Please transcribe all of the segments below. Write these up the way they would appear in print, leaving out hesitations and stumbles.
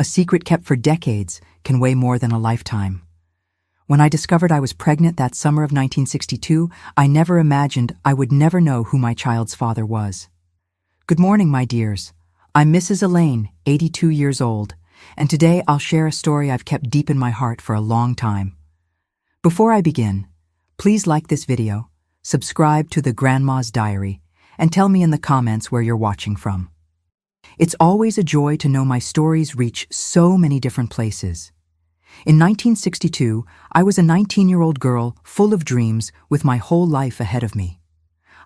A secret kept for decades can weigh more than a lifetime. When I discovered I was pregnant that summer of 1962, I never imagined I would never know who my child's father was. Good morning, my dears. I'm Mrs. Elaine, 82 years old, and today I'll share a story I've kept deep in my heart for a long time. Before I begin, please like this video, subscribe to the Grandma's Diary, and tell me in the comments where you're watching from. It's always a joy to know my stories reach so many different places. In 1962, I was a 19-year-old girl full of dreams with my whole life ahead of me.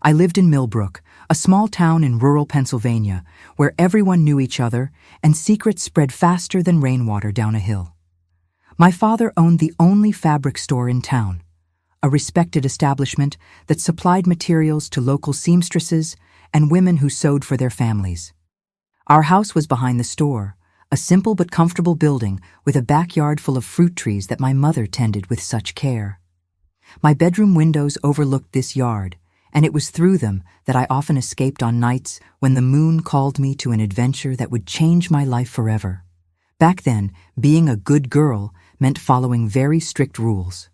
I lived in Millbrook, a small town in rural Pennsylvania, where everyone knew each other and secrets spread faster than rainwater down a hill. My father owned the only fabric store in town, a respected establishment that supplied materials to local seamstresses and women who sewed for their families. Our house was behind the store, a simple but comfortable building with a backyard full of fruit trees that my mother tended with such care. My bedroom windows overlooked this yard, and it was through them that I often escaped on nights when the moon called me to an adventure that would change my life forever. Back then, being a good girl meant following very strict rules.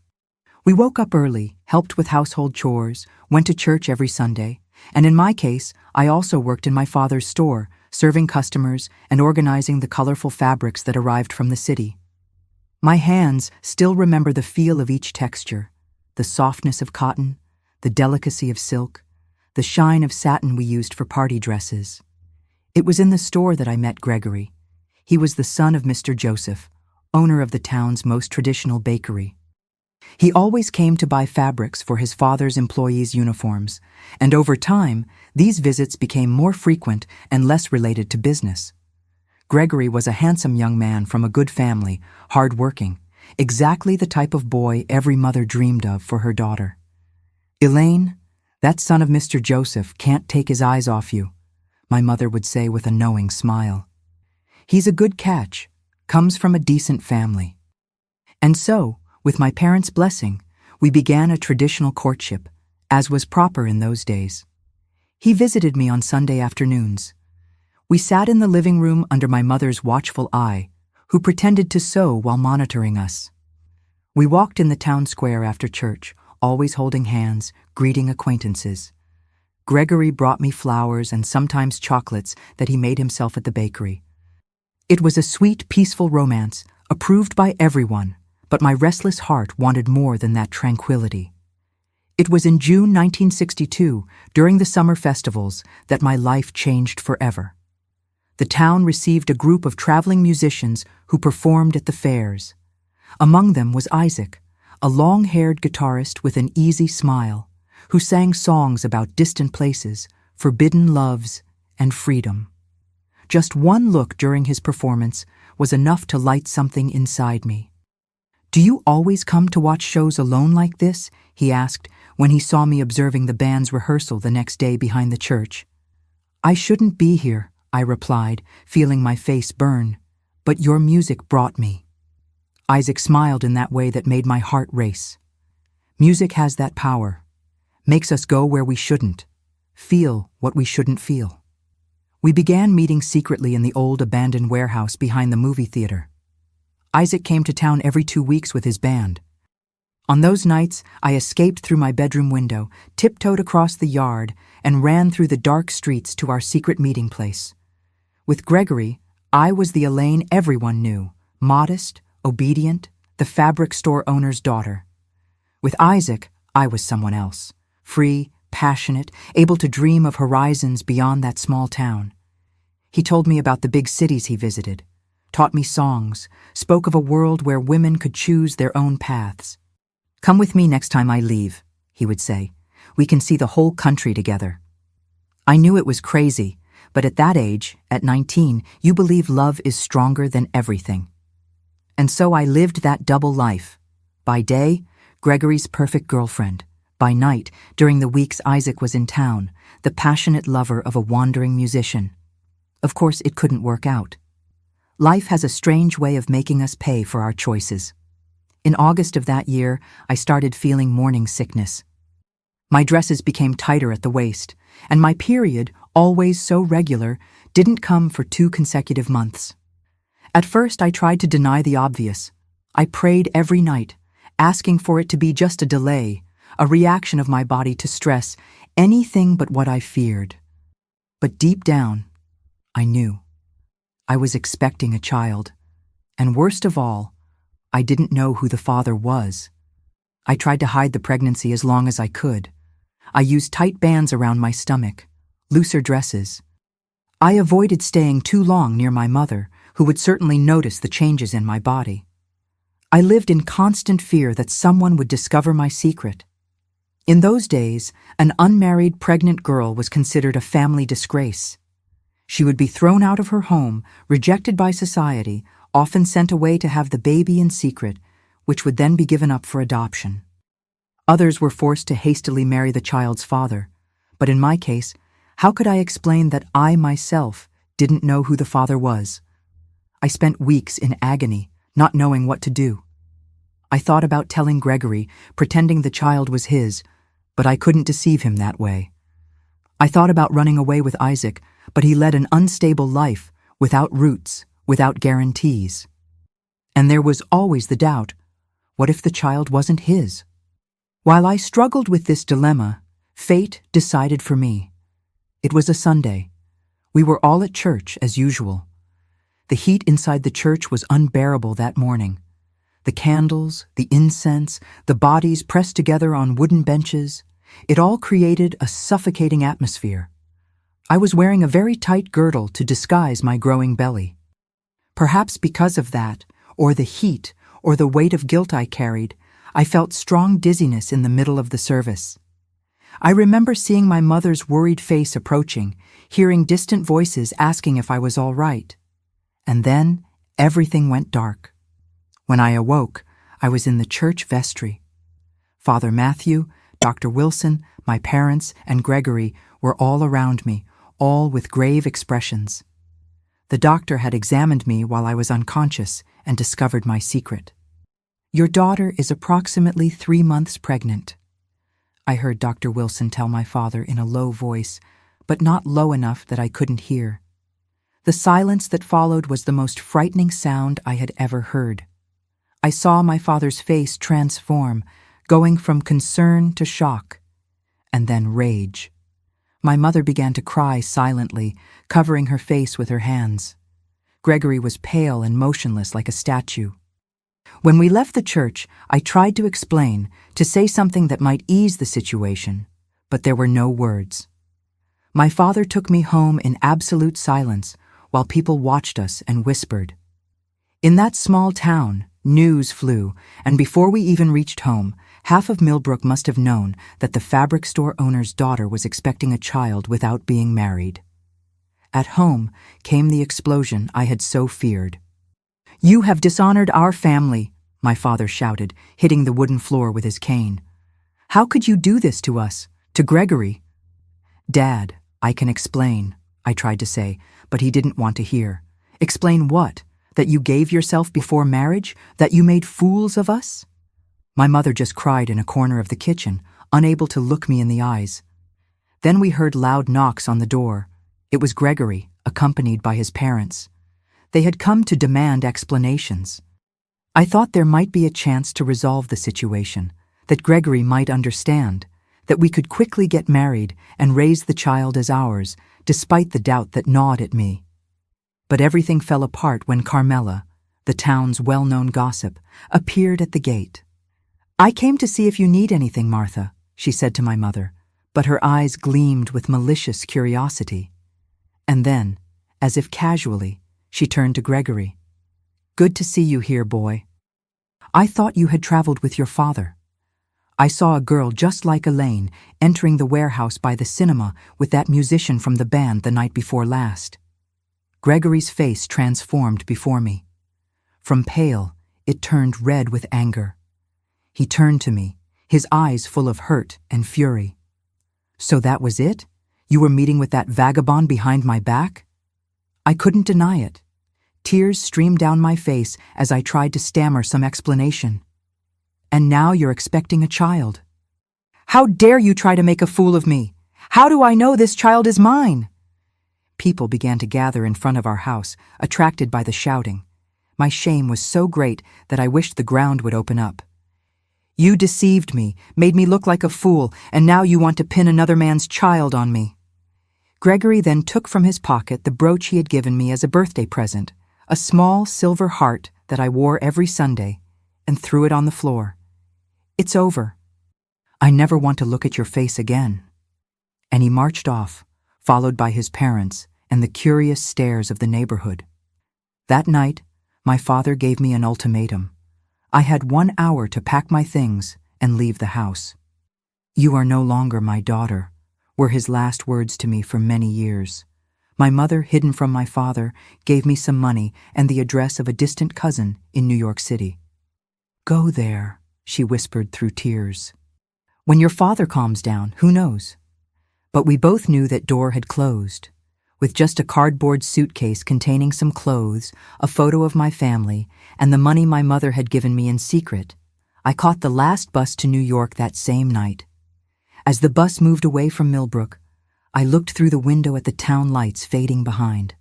We woke up early, helped with household chores, went to church every Sunday, and in my case, I also worked in my father's store, serving customers and organizing the colorful fabrics that arrived from the city. My hands still remember the feel of each texture, the softness of cotton, the delicacy of silk, the shine of satin we used for party dresses. It was in the store that I met Gregory. He was the son of Mr. Joseph, owner of the town's most traditional bakery. He always came to buy fabrics for his father's employees' uniforms, and over time, these visits became more frequent and less related to business. Gregory was a handsome young man from a good family, hard-working, exactly the type of boy every mother dreamed of for her daughter. "Elaine, that son of Mr. Joseph can't take his eyes off you," my mother would say with a knowing smile. "He's a good catch, comes from a decent family." And so, with my parents' blessing, we began a traditional courtship, as was proper in those days. He visited me on Sunday afternoons. We sat in the living room under my mother's watchful eye, who pretended to sew while monitoring us. We walked in the town square after church, always holding hands, greeting acquaintances. Gregory brought me flowers and sometimes chocolates that he made himself at the bakery. It was a sweet, peaceful romance, approved by everyone, but my restless heart wanted more than that tranquility. It was in June 1962, during the summer festivals, that my life changed forever. The town received a group of traveling musicians who performed at the fairs. Among them was Isaac, a long-haired guitarist with an easy smile, who sang songs about distant places, forbidden loves, and freedom. Just one look during his performance was enough to light something inside me. "Do you always come to watch shows alone like this?" he asked when he saw me observing the band's rehearsal the next day behind the church. "I shouldn't be here," I replied, feeling my face burn, "but your music brought me." Isaac smiled in that way that made my heart race. Music has that power, makes us go where we shouldn't, feel what we shouldn't feel. We began meeting secretly in the old abandoned warehouse behind the movie theater. Isaac came to town every 2 weeks with his band. On those nights, I escaped through my bedroom window, tiptoed across the yard, and ran through the dark streets to our secret meeting place. With Gregory, I was the Elaine everyone knew, modest, obedient, the fabric store owner's daughter. With Isaac, I was someone else, free, passionate, able to dream of horizons beyond that small town. He told me about the big cities he visited, taught me songs, spoke of a world where women could choose their own paths. "Come with me next time I leave," he would say. "We can see the whole country together." I knew it was crazy, but at that age, at 19, you believe love is stronger than everything. And so I lived that double life. By day, Gregory's perfect girlfriend. By night, during the weeks Isaac was in town, the passionate lover of a wandering musician. Of course, it couldn't work out. Life has a strange way of making us pay for our choices. In August of that year, I started feeling morning sickness. My dresses became tighter at the waist, and my period, always so regular, didn't come for 2 consecutive months. At first, I tried to deny the obvious. I prayed every night, asking for it to be just a delay, a reaction of my body to stress, anything but what I feared. But deep down, I knew. I was expecting a child. And worst of all, I didn't know who the father was. I tried to hide the pregnancy as long as I could. I used tight bands around my stomach, looser dresses. I avoided staying too long near my mother, who would certainly notice the changes in my body. I lived in constant fear that someone would discover my secret. In those days, an unmarried pregnant girl was considered a family disgrace. She would be thrown out of her home, rejected by society, often sent away to have the baby in secret, which would then be given up for adoption. Others were forced to hastily marry the child's father, but in my case, how could I explain that I myself didn't know who the father was? I spent weeks in agony, not knowing what to do. I thought about telling Gregory, pretending the child was his, but I couldn't deceive him that way. I thought about running away with Isaac, but he led an unstable life, without roots, without guarantees. And there was always the doubt, what if the child wasn't his? While I struggled with this dilemma, fate decided for me. It was a Sunday. We were all at church as usual. The heat inside the church was unbearable that morning. The candles, the incense, the bodies pressed together on wooden benches, it all created a suffocating atmosphere. I was wearing a very tight girdle to disguise my growing belly. Perhaps because of that, or the heat, or the weight of guilt I carried, I felt strong dizziness in the middle of the service. I remember seeing my mother's worried face approaching, hearing distant voices asking if I was all right. And then everything went dark. When I awoke, I was in the church vestry. Father Matthew, Dr. Wilson, my parents, and Gregory were all around me, all with grave expressions. The doctor had examined me while I was unconscious and discovered my secret. "Your daughter is approximately 3 months pregnant," I heard Dr. Wilson tell my father in a low voice, but not low enough that I couldn't hear. The silence that followed was the most frightening sound I had ever heard. I saw my father's face transform, going from concern to shock, and then rage. My mother began to cry silently, covering her face with her hands. Gregory was pale and motionless like a statue. When we left the church, I tried to explain, to say something that might ease the situation, but there were no words. My father took me home in absolute silence while people watched us and whispered. In that small town, news flew, and before we even reached home, half of Millbrook must have known that the fabric store owner's daughter was expecting a child without being married. At home came the explosion I had so feared. "You have dishonored our family," my father shouted, hitting the wooden floor with his cane. "How could you do this to us, to Gregory?" "Dad, I can explain," I tried to say, but he didn't want to hear. "Explain what? That you gave yourself before marriage? That you made fools of us?" My mother just cried in a corner of the kitchen, unable to look me in the eyes. Then we heard loud knocks on the door. It was Gregory, accompanied by his parents. They had come to demand explanations. I thought there might be a chance to resolve the situation, that Gregory might understand, that we could quickly get married and raise the child as ours, despite the doubt that gnawed at me. But everything fell apart when Carmela, the town's well-known gossip, appeared at the gate. "I came to see if you need anything, Martha," she said to my mother, but her eyes gleamed with malicious curiosity. And then, as if casually, she turned to Gregory. "Good to see you here, boy. I thought you had traveled with your father. I saw a girl just like Elaine entering the warehouse by the cinema with that musician from the band the night before last." Gregory's face transformed before me. From pale, it turned red with anger. He turned to me, his eyes full of hurt and fury. "So that was it? You were meeting with that vagabond behind my back?" I couldn't deny it. Tears streamed down my face as I tried to stammer some explanation. "And now you're expecting a child. How dare you try to make a fool of me? How do I know this child is mine?" People began to gather in front of our house, attracted by the shouting, My shame was so great that I wished the ground would open up. You deceived me, made me look like a fool, and now you want to pin another man's child on me. Gregory then took from his pocket the brooch he had given me as a birthday present, a small silver heart that I wore every Sunday, and threw it on the floor. It's over. I never want to look at your face again. And he marched off, followed by his parents and the curious stares of the neighborhood. That night, my father gave me an ultimatum. I had 1 hour to pack my things and leave the house. You are no longer my daughter, were his last words to me for many years. My mother, hidden from my father, gave me some money and the address of a distant cousin in New York City. Go there, she whispered through tears. When your father calms down, who knows? But we both knew that door had closed. With just a cardboard suitcase containing some clothes, a photo of my family, and the money my mother had given me in secret, I caught the last bus to New York that same night. As the bus moved away from Millbrook, I looked through the window at the town lights fading behind.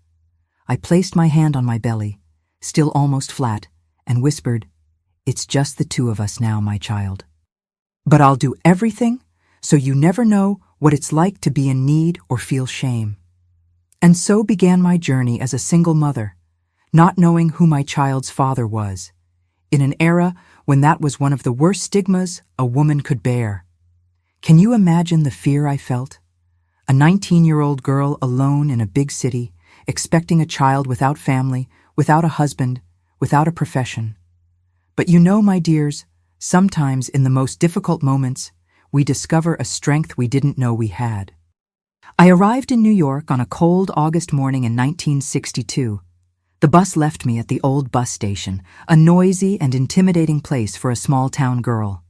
I placed my hand on my belly, still almost flat, and whispered, "It's just the two of us now, my child. But I'll do everything so you never know what it's like to be in need or feel shame." And so began my journey as a single mother, not knowing who my child's father was, in an era when that was one of the worst stigmas a woman could bear. Can you imagine the fear I felt? A 19-year-old girl alone in a big city, expecting a child without family, without a husband, without a profession. But you know, my dears, sometimes in the most difficult moments, we discover a strength we didn't know we had. I arrived in New York on a cold August morning in 1962. The bus left me at the old bus station, a noisy and intimidating place for a small-town girl.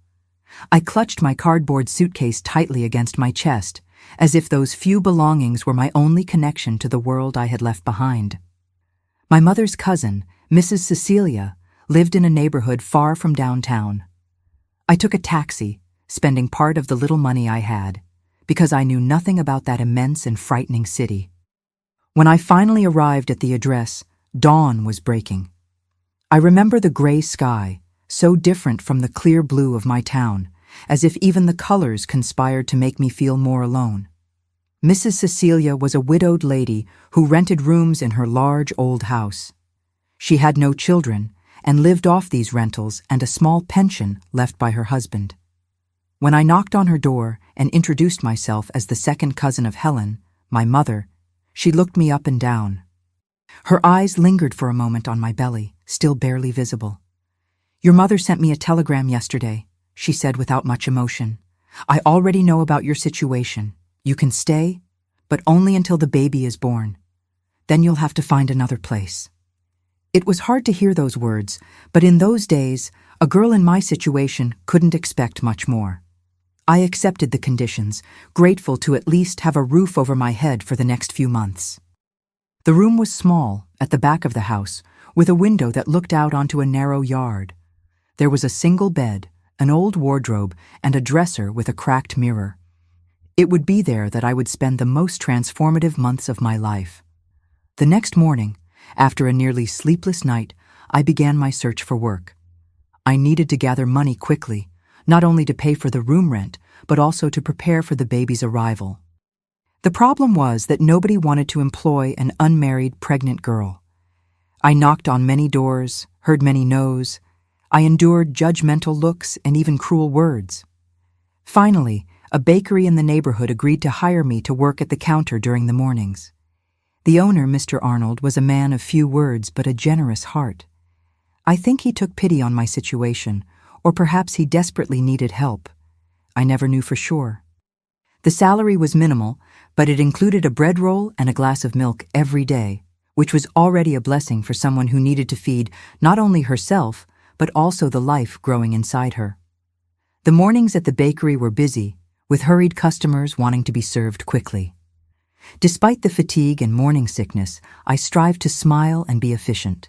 I clutched my cardboard suitcase tightly against my chest, as if those few belongings were my only connection to the world I had left behind. My mother's cousin, Mrs. Cecilia, lived in a neighborhood far from downtown. I took a taxi, spending part of the little money I had, because I knew nothing about that immense and frightening city. When I finally arrived at the address, dawn was breaking. I remember the gray sky, so different from the clear blue of my town, as if even the colors conspired to make me feel more alone. Mrs. Cecilia was a widowed lady who rented rooms in her large old house. She had no children and lived off these rentals and a small pension left by her husband. When I knocked on her door and introduced myself as the second cousin of Helen, my mother, she looked me up and down. Her eyes lingered for a moment on my belly, still barely visible. "Your mother sent me a telegram yesterday," she said without much emotion. "I already know about your situation. You can stay, but only until the baby is born. Then you'll have to find another place." It was hard to hear those words, but in those days, a girl in my situation couldn't expect much more. I accepted the conditions, grateful to at least have a roof over my head for the next few months. The room was small, at the back of the house, with a window that looked out onto a narrow yard. There was a single bed, an old wardrobe, and a dresser with a cracked mirror. It would be there that I would spend the most transformative months of my life. The next morning, after a nearly sleepless night, I began my search for work. I needed to gather money quickly, not only to pay for the room rent, but also to prepare for the baby's arrival. The problem was that nobody wanted to employ an unmarried pregnant girl. I knocked on many doors, heard many no's. I endured judgmental looks and even cruel words. Finally, a bakery in the neighborhood agreed to hire me to work at the counter during the mornings. The owner, Mr. Arnold, was a man of few words but a generous heart. I think he took pity on my situation, or perhaps he desperately needed help. I never knew for sure. The salary was minimal, but it included a bread roll and a glass of milk every day, which was already a blessing for someone who needed to feed not only herself, but also the life growing inside her. The mornings at the bakery were busy, with hurried customers wanting to be served quickly. Despite the fatigue and morning sickness, I strived to smile and be efficient.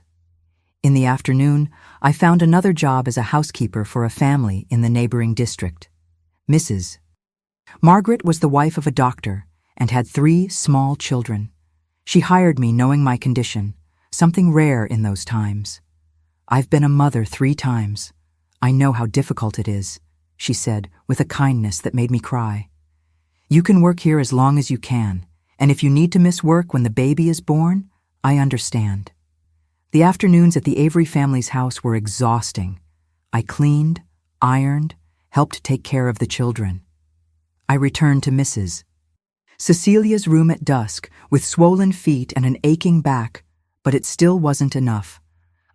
In the afternoon, I found another job as a housekeeper for a family in the neighboring district. Mrs. Margaret was the wife of a doctor and had 3 small children. She hired me knowing my condition, something rare in those times. "I've been a mother 3 times. I know how difficult it is," she said with a kindness that made me cry. "You can work here as long as you can, and if you need to miss work when the baby is born, I understand." The afternoons at the Avery family's house were exhausting. I cleaned, ironed, helped take care of the children. I returned to Mrs. Cecilia's room at dusk with swollen feet and an aching back, but it still wasn't enough.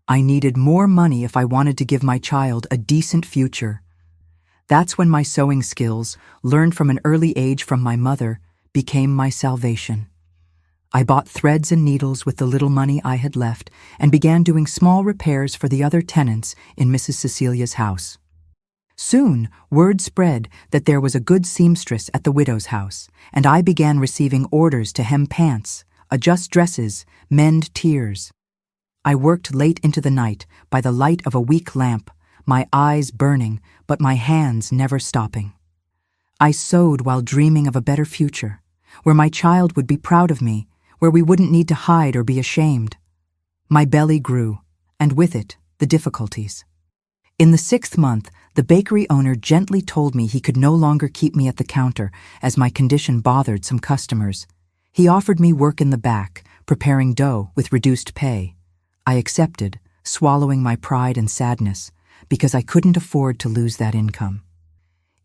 I needed more money if I wanted to give my child a decent future. That's when my sewing skills, learned from an early age from my mother, became my salvation. I bought threads and needles with the little money I had left and began doing small repairs for the other tenants in Mrs. Cecilia's house. Soon, word spread that there was a good seamstress at the widow's house, and I began receiving orders to hem pants, adjust dresses, mend tiers. I worked late into the night by the light of a weak lamp, my eyes burning, but my hands never stopping. I sewed while dreaming of a better future, where my child would be proud of me, where we wouldn't need to hide or be ashamed. My belly grew, and with it, the difficulties. In the 6th month, the bakery owner gently told me he could no longer keep me at the counter as my condition bothered some customers. He offered me work in the back, preparing dough with reduced pay. I accepted, swallowing my pride and sadness, because I couldn't afford to lose that income.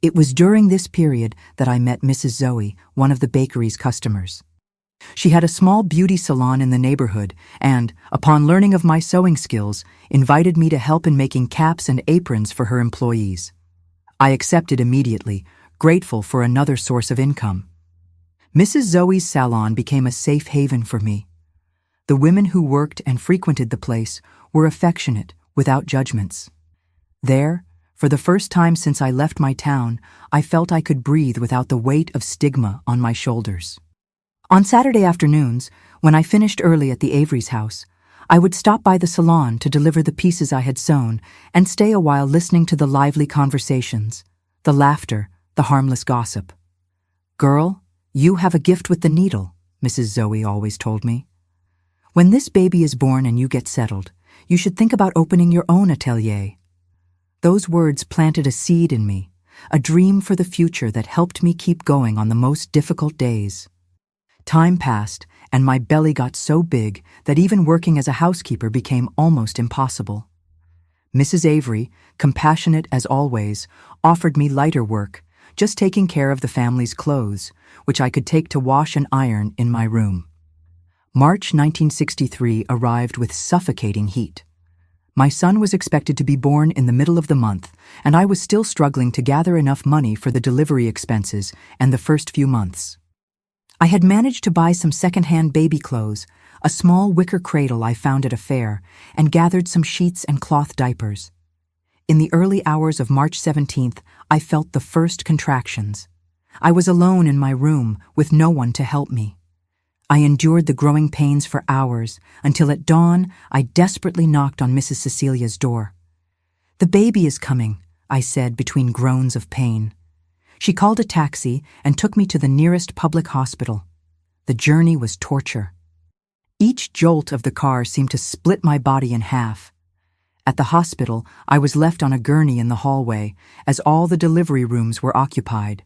It was during this period that I met Mrs. Zoe, one of the bakery's customers. She had a small beauty salon in the neighborhood and, upon learning of my sewing skills, invited me to help in making caps and aprons for her employees. I accepted immediately, grateful for another source of income. Mrs. Zoe's salon became a safe haven for me. The women who worked and frequented the place were affectionate, without judgments. There, for the first time since I left my town, I felt I could breathe without the weight of stigma on my shoulders. On Saturday afternoons, when I finished early at the Avery's house, I would stop by the salon to deliver the pieces I had sewn and stay a while listening to the lively conversations, the laughter, the harmless gossip. "Girl, you have a gift with the needle," Mrs. Zoe always told me. "When this baby is born and you get settled, you should think about opening your own atelier." Those words planted a seed in me, a dream for the future that helped me keep going on the most difficult days. Time passed, and my belly got so big that even working as a housekeeper became almost impossible. Mrs. Avery, compassionate as always, offered me lighter work, just taking care of the family's clothes, which I could take to wash and iron in my room. March 1963 arrived with suffocating heat. My son was expected to be born in the middle of the month, and I was still struggling to gather enough money for the delivery expenses and the first few months. I had managed to buy some second-hand baby clothes, a small wicker cradle I found at a fair, and gathered some sheets and cloth diapers. In the early hours of March 17th, I felt the first contractions. I was alone in my room with no one to help me. I endured the growing pains for hours until at dawn I desperately knocked on Mrs. Cecilia's door. "The baby is coming," I said between groans of pain. She called a taxi and took me to the nearest public hospital. The journey was torture. Each jolt of the car seemed to split my body in half. At the hospital, I was left on a gurney in the hallway, as all the delivery rooms were occupied.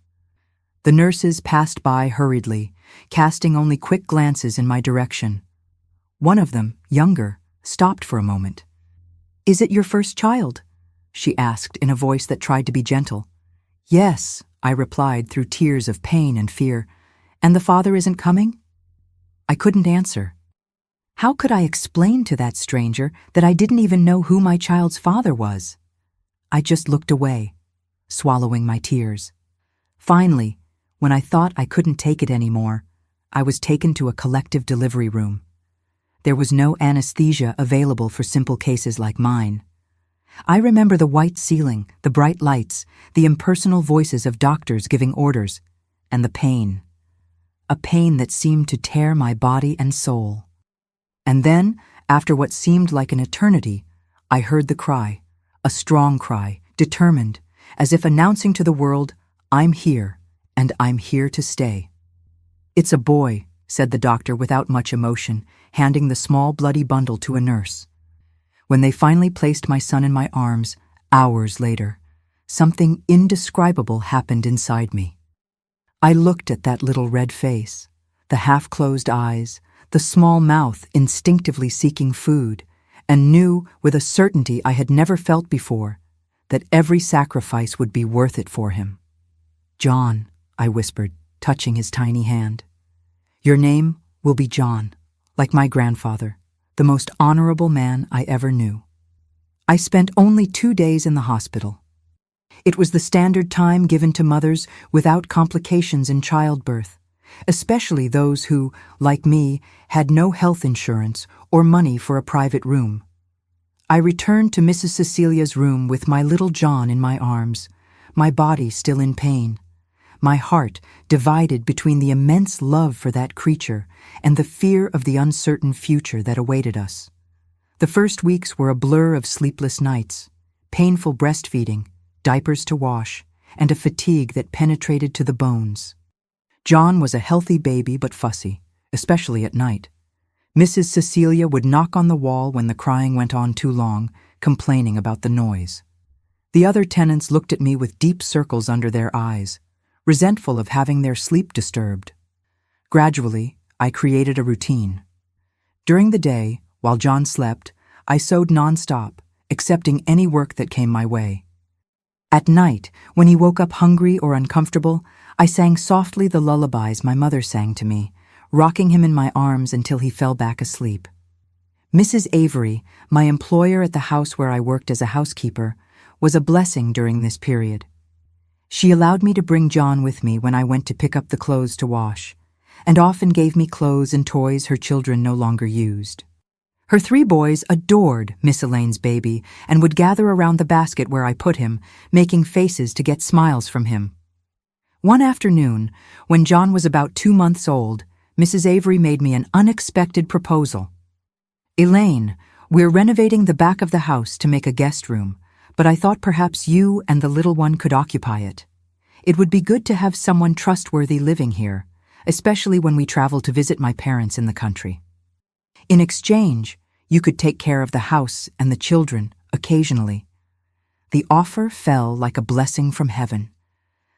The nurses passed by hurriedly, casting only quick glances in my direction. One of them, younger, stopped for a moment. "Is it your first child?" she asked in a voice that tried to be gentle. "Yes," I replied through tears of pain and fear. "And the father isn't coming?" I couldn't answer. How could I explain to that stranger that I didn't even know who my child's father was? I just looked away, swallowing my tears. Finally, when I thought I couldn't take it anymore, I was taken to a collective delivery room. There was no anesthesia available for simple cases like mine. I remember the white ceiling, the bright lights, the impersonal voices of doctors giving orders, and the pain. A pain that seemed to tear my body and soul. And then, after what seemed like an eternity, I heard the cry, a strong cry, determined, as if announcing to the world, "I'm here, and I'm here to stay." "It's a boy," said the doctor without much emotion, handing the small bloody bundle to a nurse. When they finally placed my son in my arms, hours later, something indescribable happened inside me. I looked at that little red face, the half-closed eyes, the small mouth instinctively seeking food, and knew with a certainty I had never felt before that every sacrifice would be worth it for him. "John," I whispered, touching his tiny hand. "Your name will be John, like my grandfather, the most honorable man I ever knew." I spent only 2 days in the hospital. It was the standard time given to mothers without complications in childbirth, especially those who, like me, had no health insurance or money for a private room. I returned to Mrs. Cecilia's room with my little John in my arms, my body still in pain, my heart divided between the immense love for that creature and the fear of the uncertain future that awaited us. The first weeks were a blur of sleepless nights, painful breastfeeding, diapers to wash, and a fatigue that penetrated to the bones. John was a healthy baby but fussy, especially at night. Mrs. Cecilia would knock on the wall when the crying went on too long, complaining about the noise. The other tenants looked at me with deep circles under their eyes, resentful of having their sleep disturbed. Gradually, I created a routine. During the day, while John slept, I sewed nonstop, accepting any work that came my way. At night, when he woke up hungry or uncomfortable, I sang softly the lullabies my mother sang to me, rocking him in my arms until he fell back asleep. Mrs. Avery, my employer at the house where I worked as a housekeeper, was a blessing during this period. She allowed me to bring John with me when I went to pick up the clothes to wash, and often gave me clothes and toys her children no longer used. Her 3 boys adored Miss Elaine's baby and would gather around the basket where I put him, making faces to get smiles from him. One afternoon, when John was about 2 months old, Mrs. Avery made me an unexpected proposal. "Elaine, we're renovating the back of the house to make a guest room, but I thought perhaps you and the little one could occupy it. It would be good to have someone trustworthy living here, especially when we travel to visit my parents in the country. In exchange, you could take care of the house and the children occasionally." The offer fell like a blessing from heaven.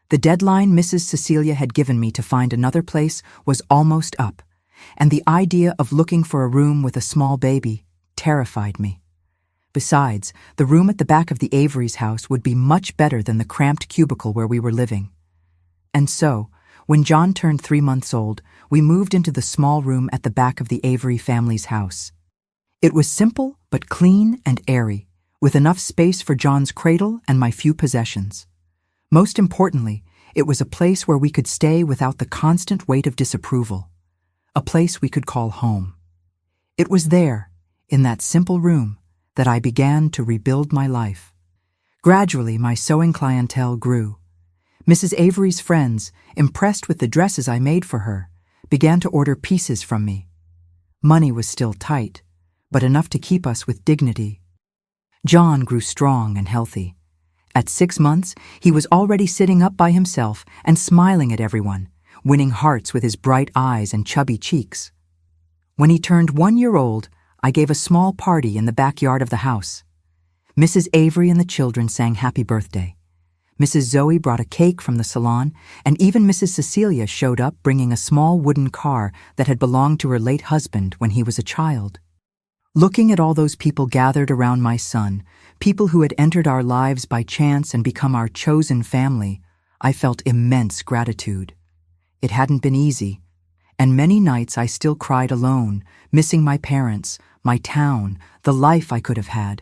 The deadline Mrs. Cecilia had given me to find another place was almost up, and the idea of looking for a room with a small baby terrified me. Besides, the room at the back of the Avery's house would be much better than the cramped cubicle where we were living. And so, when John turned 3 months old, we moved into the small room at the back of the Avery family's house. It was simple but clean and airy, with enough space for John's cradle and my few possessions. Most importantly, it was a place where we could stay without the constant weight of disapproval, a place we could call home. It was there, in that simple room, that I began to rebuild my life. Gradually, my sewing clientele grew. Mrs. Avery's friends, impressed with the dresses I made for her, began to order pieces from me. Money was still tight, but enough to keep us with dignity. John grew strong and healthy. At 6 months, he was already sitting up by himself and smiling at everyone, winning hearts with his bright eyes and chubby cheeks. When he turned 1 year old, I gave a small party in the backyard of the house. Mrs. Avery and the children sang happy birthday. Mrs. Zoe brought a cake from the salon, and even Mrs. Cecilia showed up bringing a small wooden car that had belonged to her late husband when he was a child. Looking at all those people gathered around my son, people who had entered our lives by chance and become our chosen family, I felt immense gratitude. It hadn't been easy, and many nights I still cried alone, missing my parents, my town, the life I could have had.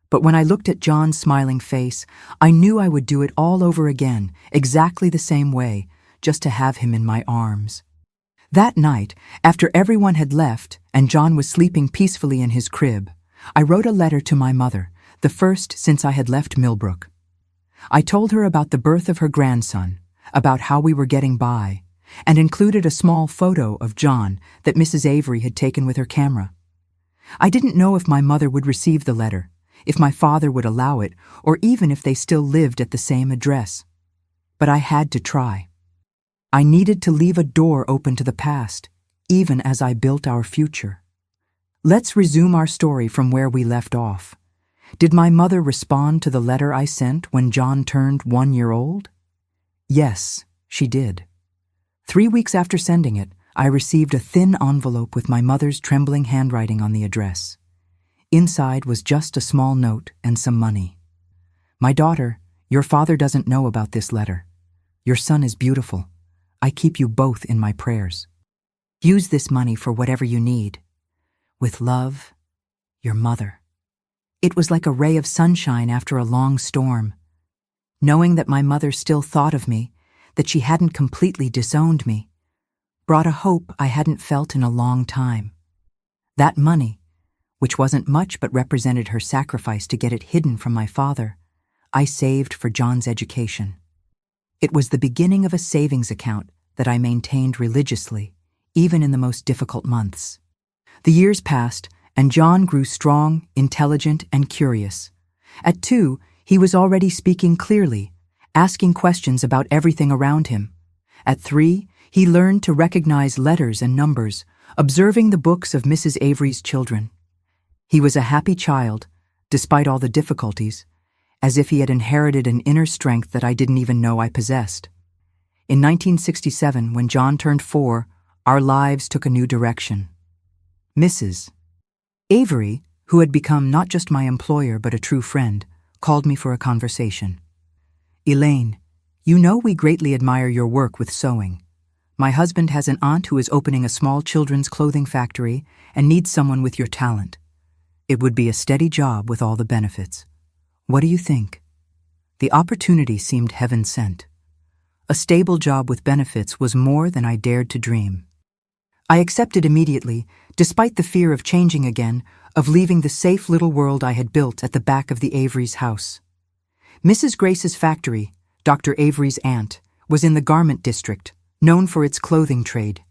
But when I looked at John's smiling face, I knew I would do it all over again, exactly the same way, just to have him in my arms. That night, after everyone had left and John was sleeping peacefully in his crib, I wrote a letter to my mother, the first since I had left Millbrook. I told her about the birth of her grandson, about how we were getting by, and included a small photo of John that Mrs. Avery had taken with her camera. I didn't know if my mother would receive the letter, if my father would allow it, or even if they still lived at the same address. But I had to try. I needed to leave a door open to the past, even as I built our future. Let's resume our story from where we left off. Did my mother respond to the letter I sent when John turned 1 year old? Yes, she did. 3 weeks after sending it, I received a thin envelope with my mother's trembling handwriting on the address. Inside was just a small note and some money. My daughter, your father doesn't know about this letter. Your son is beautiful. I keep you both in my prayers. Use this money for whatever you need. With love, your mother. It was like a ray of sunshine after a long storm. Knowing that my mother still thought of me, that she hadn't completely disowned me, brought a hope I hadn't felt in a long time. That money, which wasn't much but represented her sacrifice to get it hidden from my father, I saved for John's education. It was the beginning of a savings account that I maintained religiously, even in the most difficult months. The years passed, and John grew strong, intelligent, and curious. At 2, he was already speaking clearly, asking questions about everything around him. At 3, he learned to recognize letters and numbers, observing the books of Mrs. Avery's children. He was a happy child, despite all the difficulties, as if he had inherited an inner strength that I didn't even know I possessed. In 1967, when John turned 4, our lives took a new direction. Mrs. Avery, who had become not just my employer but a true friend, called me for a conversation. Elaine, you know we greatly admire your work with sewing. My husband has an aunt who is opening a small children's clothing factory and needs someone with your talent. It would be a steady job with all the benefits. What do you think? The opportunity seemed heaven-sent. A stable job with benefits was more than I dared to dream. I accepted immediately, despite the fear of changing again, of leaving the safe little world I had built at the back of the Avery's house. Mrs. Grace's factory, Dr. Avery's aunt, was in the garment district, known for its clothing trade.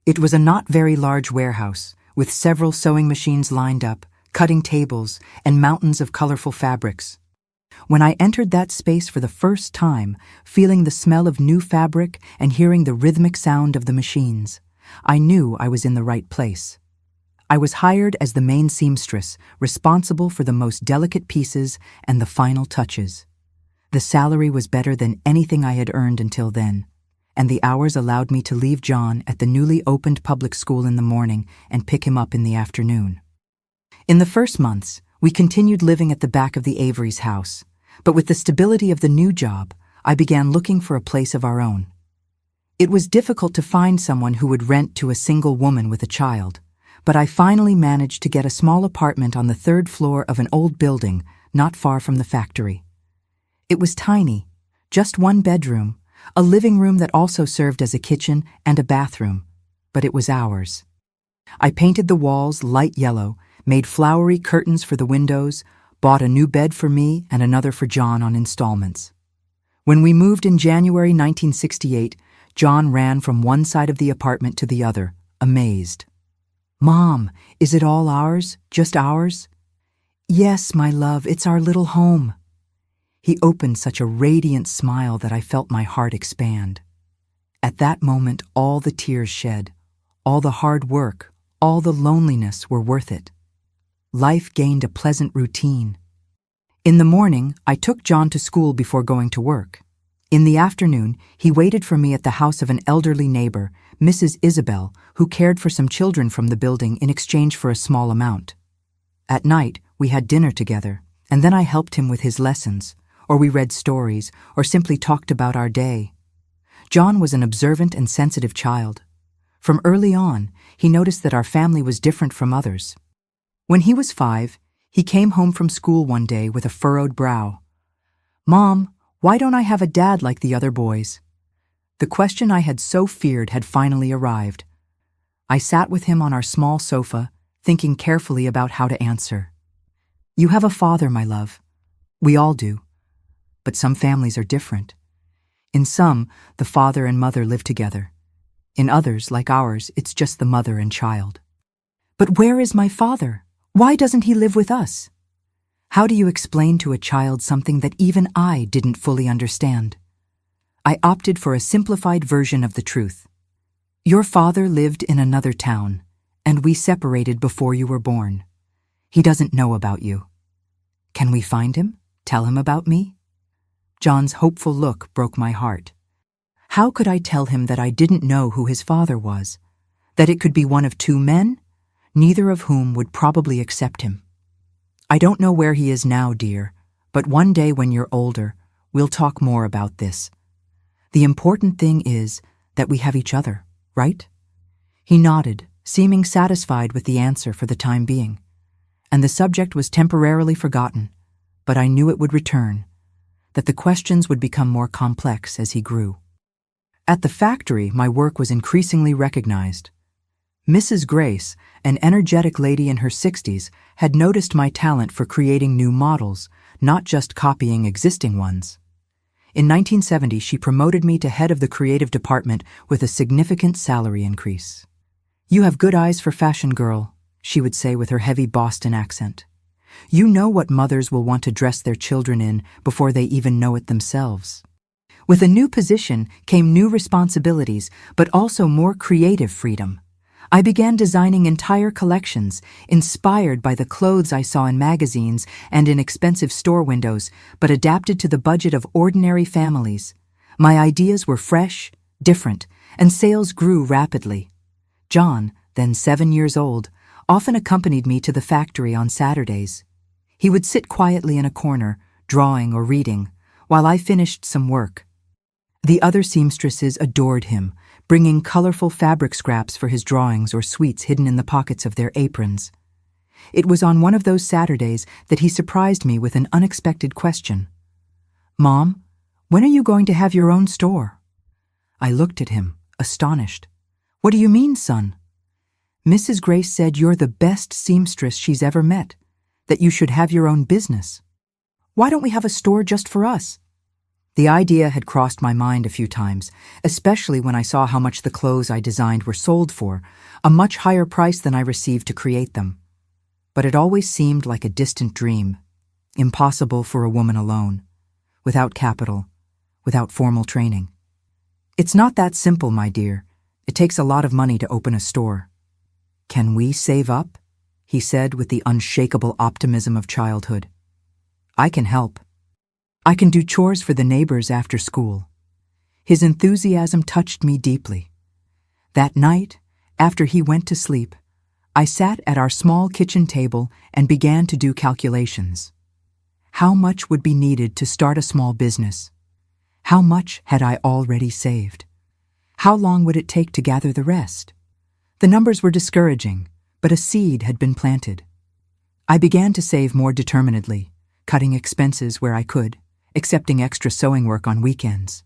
It was a not very large warehouse, with several sewing machines lined up, cutting tables, and mountains of colorful fabrics. When I entered that space for the first time, feeling the smell of new fabric and hearing the rhythmic sound of the machines, I knew I was in the right place. I was hired as the main seamstress, responsible for the most delicate pieces and the final touches. The salary was better than anything I had earned until then, and the hours allowed me to leave John at the newly opened public school in the morning and pick him up in the afternoon. In the first months, we continued living at the back of the Avery's house, but with the stability of the new job, I began looking for a place of our own. It was difficult to find someone who would rent to a single woman with a child, but I finally managed to get a small apartment on the 3rd floor of an old building not far from the factory. It was tiny, just 1 bedroom, a living room that also served as a kitchen and a bathroom, but it was ours. I painted the walls light yellow, made flowery curtains for the windows, bought a new bed for me and another for John on installments. When we moved in January 1968, John ran from one side of the apartment to the other, amazed. "Mom, is it all ours? Just ours?" "Yes, my love, it's our little home." He opened such a radiant smile that I felt my heart expand. At that moment, all the tears shed, all the hard work, all the loneliness were worth it. Life gained a pleasant routine. In the morning, I took John to school before going to work. In the afternoon, he waited for me at the house of an elderly neighbor, Mrs. Isabel, who cared for some children from the building in exchange for a small amount. At night, we had dinner together, and then I helped him with his lessons, or we read stories, or simply talked about our day. John was an observant and sensitive child. From early on, he noticed that our family was different from others. When he was 5, he came home from school one day with a furrowed brow. "Mom, why don't I have a dad like the other boys?" The question I had so feared had finally arrived. I sat with him on our small sofa, thinking carefully about how to answer. "You have a father, my love. We all do. But some families are different. In some, the father and mother live together. In others, like ours, it's just the mother and child." "But where is my father? Why doesn't he live with us?" How do you explain to a child something that even I didn't fully understand? I opted for a simplified version of the truth. Your father lived in another town, And we separated before you were born. He doesn't know about you. Can we find him? Tell him about me?" John's hopeful look broke my heart. How could I tell him that I didn't know who his father was? That it could be one of two men, neither of whom would probably accept him? "I don't know where he is now, dear, but one day when you're older, we'll talk more about this. The important thing is that we have each other, right?" He nodded, seeming satisfied with the answer for the time being. And the subject was temporarily forgotten, but I knew it would return, that the questions would become more complex as he grew. At the factory, my work was increasingly recognized. Mrs. Grace, an energetic lady in her 60s, had noticed my talent for creating new models, not just copying existing ones. In 1970, she promoted me to head of the creative department with a significant salary increase. "You have good eyes for fashion, girl," she would say with her heavy Boston accent. "You know what mothers will want to dress their children in before they even know it themselves." With a new position came new responsibilities, but also more creative freedom. I began designing entire collections, inspired by the clothes I saw in magazines and in expensive store windows, but adapted to the budget of ordinary families. My ideas were fresh, different, and sales grew rapidly. John, then 7 years old, often accompanied me to the factory on Saturdays. He would sit quietly in a corner, drawing or reading, while I finished some work. The other seamstresses adored him, bringing colorful fabric scraps for his drawings or sweets hidden in the pockets of their aprons. It was on one of those Saturdays that he surprised me with an unexpected question. "Mom, when are you going to have your own store?" I looked at him, astonished. "What do you mean, son?" "Mrs. Grace said you're the best seamstress she's ever met, that you should have your own business. Why don't we have a store just for us?" The idea had crossed my mind a few times, especially when I saw how much the clothes I designed were sold for, a much higher price than I received to create them. But it always seemed like a distant dream, impossible for a woman alone, without capital, without formal training. "It's not that simple, my dear. It takes a lot of money to open a store." "Can we save up?" he said with the unshakable optimism of childhood. "I can help. I can do chores for the neighbors after school." His enthusiasm touched me deeply. That night, after he went to sleep, I sat at our small kitchen table and began to do calculations. How much would be needed to start a small business? How much had I already saved? How long would it take to gather the rest? The numbers were discouraging, but a seed had been planted. I began to save more determinedly, cutting expenses where I could, accepting extra sewing work on weekends.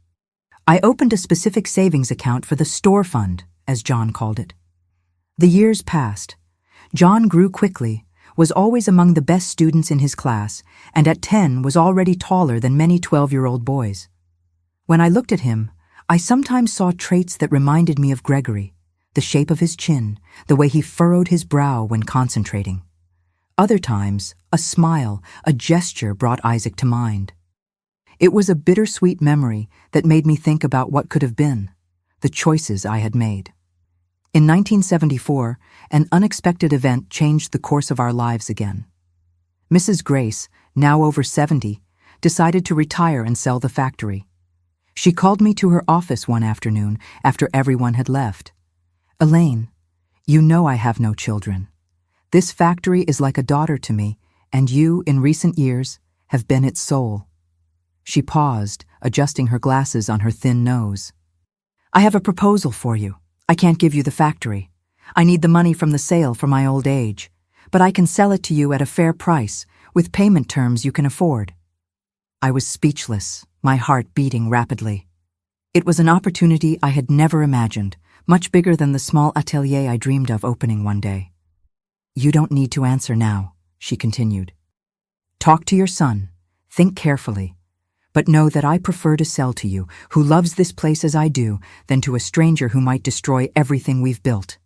I opened a specific savings account for the store fund, as John called it. The years passed. John grew quickly, was always among the best students in his class, and at 10 was already taller than many 12-year-old boys. When I looked at him, I sometimes saw traits that reminded me of Gregory, the shape of his chin, the way he furrowed his brow when concentrating. Other times, a smile, a gesture brought Isaac to mind. It was a bittersweet memory that made me think about what could have been, the choices I had made. In 1974, an unexpected event changed the course of our lives again. Mrs. Grace, now over 70, decided to retire and sell the factory. She called me to her office one afternoon after everyone had left. "Elaine, you know I have no children. This factory is like a daughter to me, and you, in recent years, have been its soul." She paused, adjusting her glasses on her thin nose. "I have a proposal for you. I can't give you the factory. I need the money from the sale for my old age, but I can sell it to you at a fair price, with payment terms you can afford." I was speechless, my heart beating rapidly. It was an opportunity I had never imagined, much bigger than the small atelier I dreamed of opening one day. "You don't need to answer now," she continued. "Talk to your son, think carefully, but know that I prefer to sell to you, who loves this place as I do, than to a stranger who might destroy everything we've built."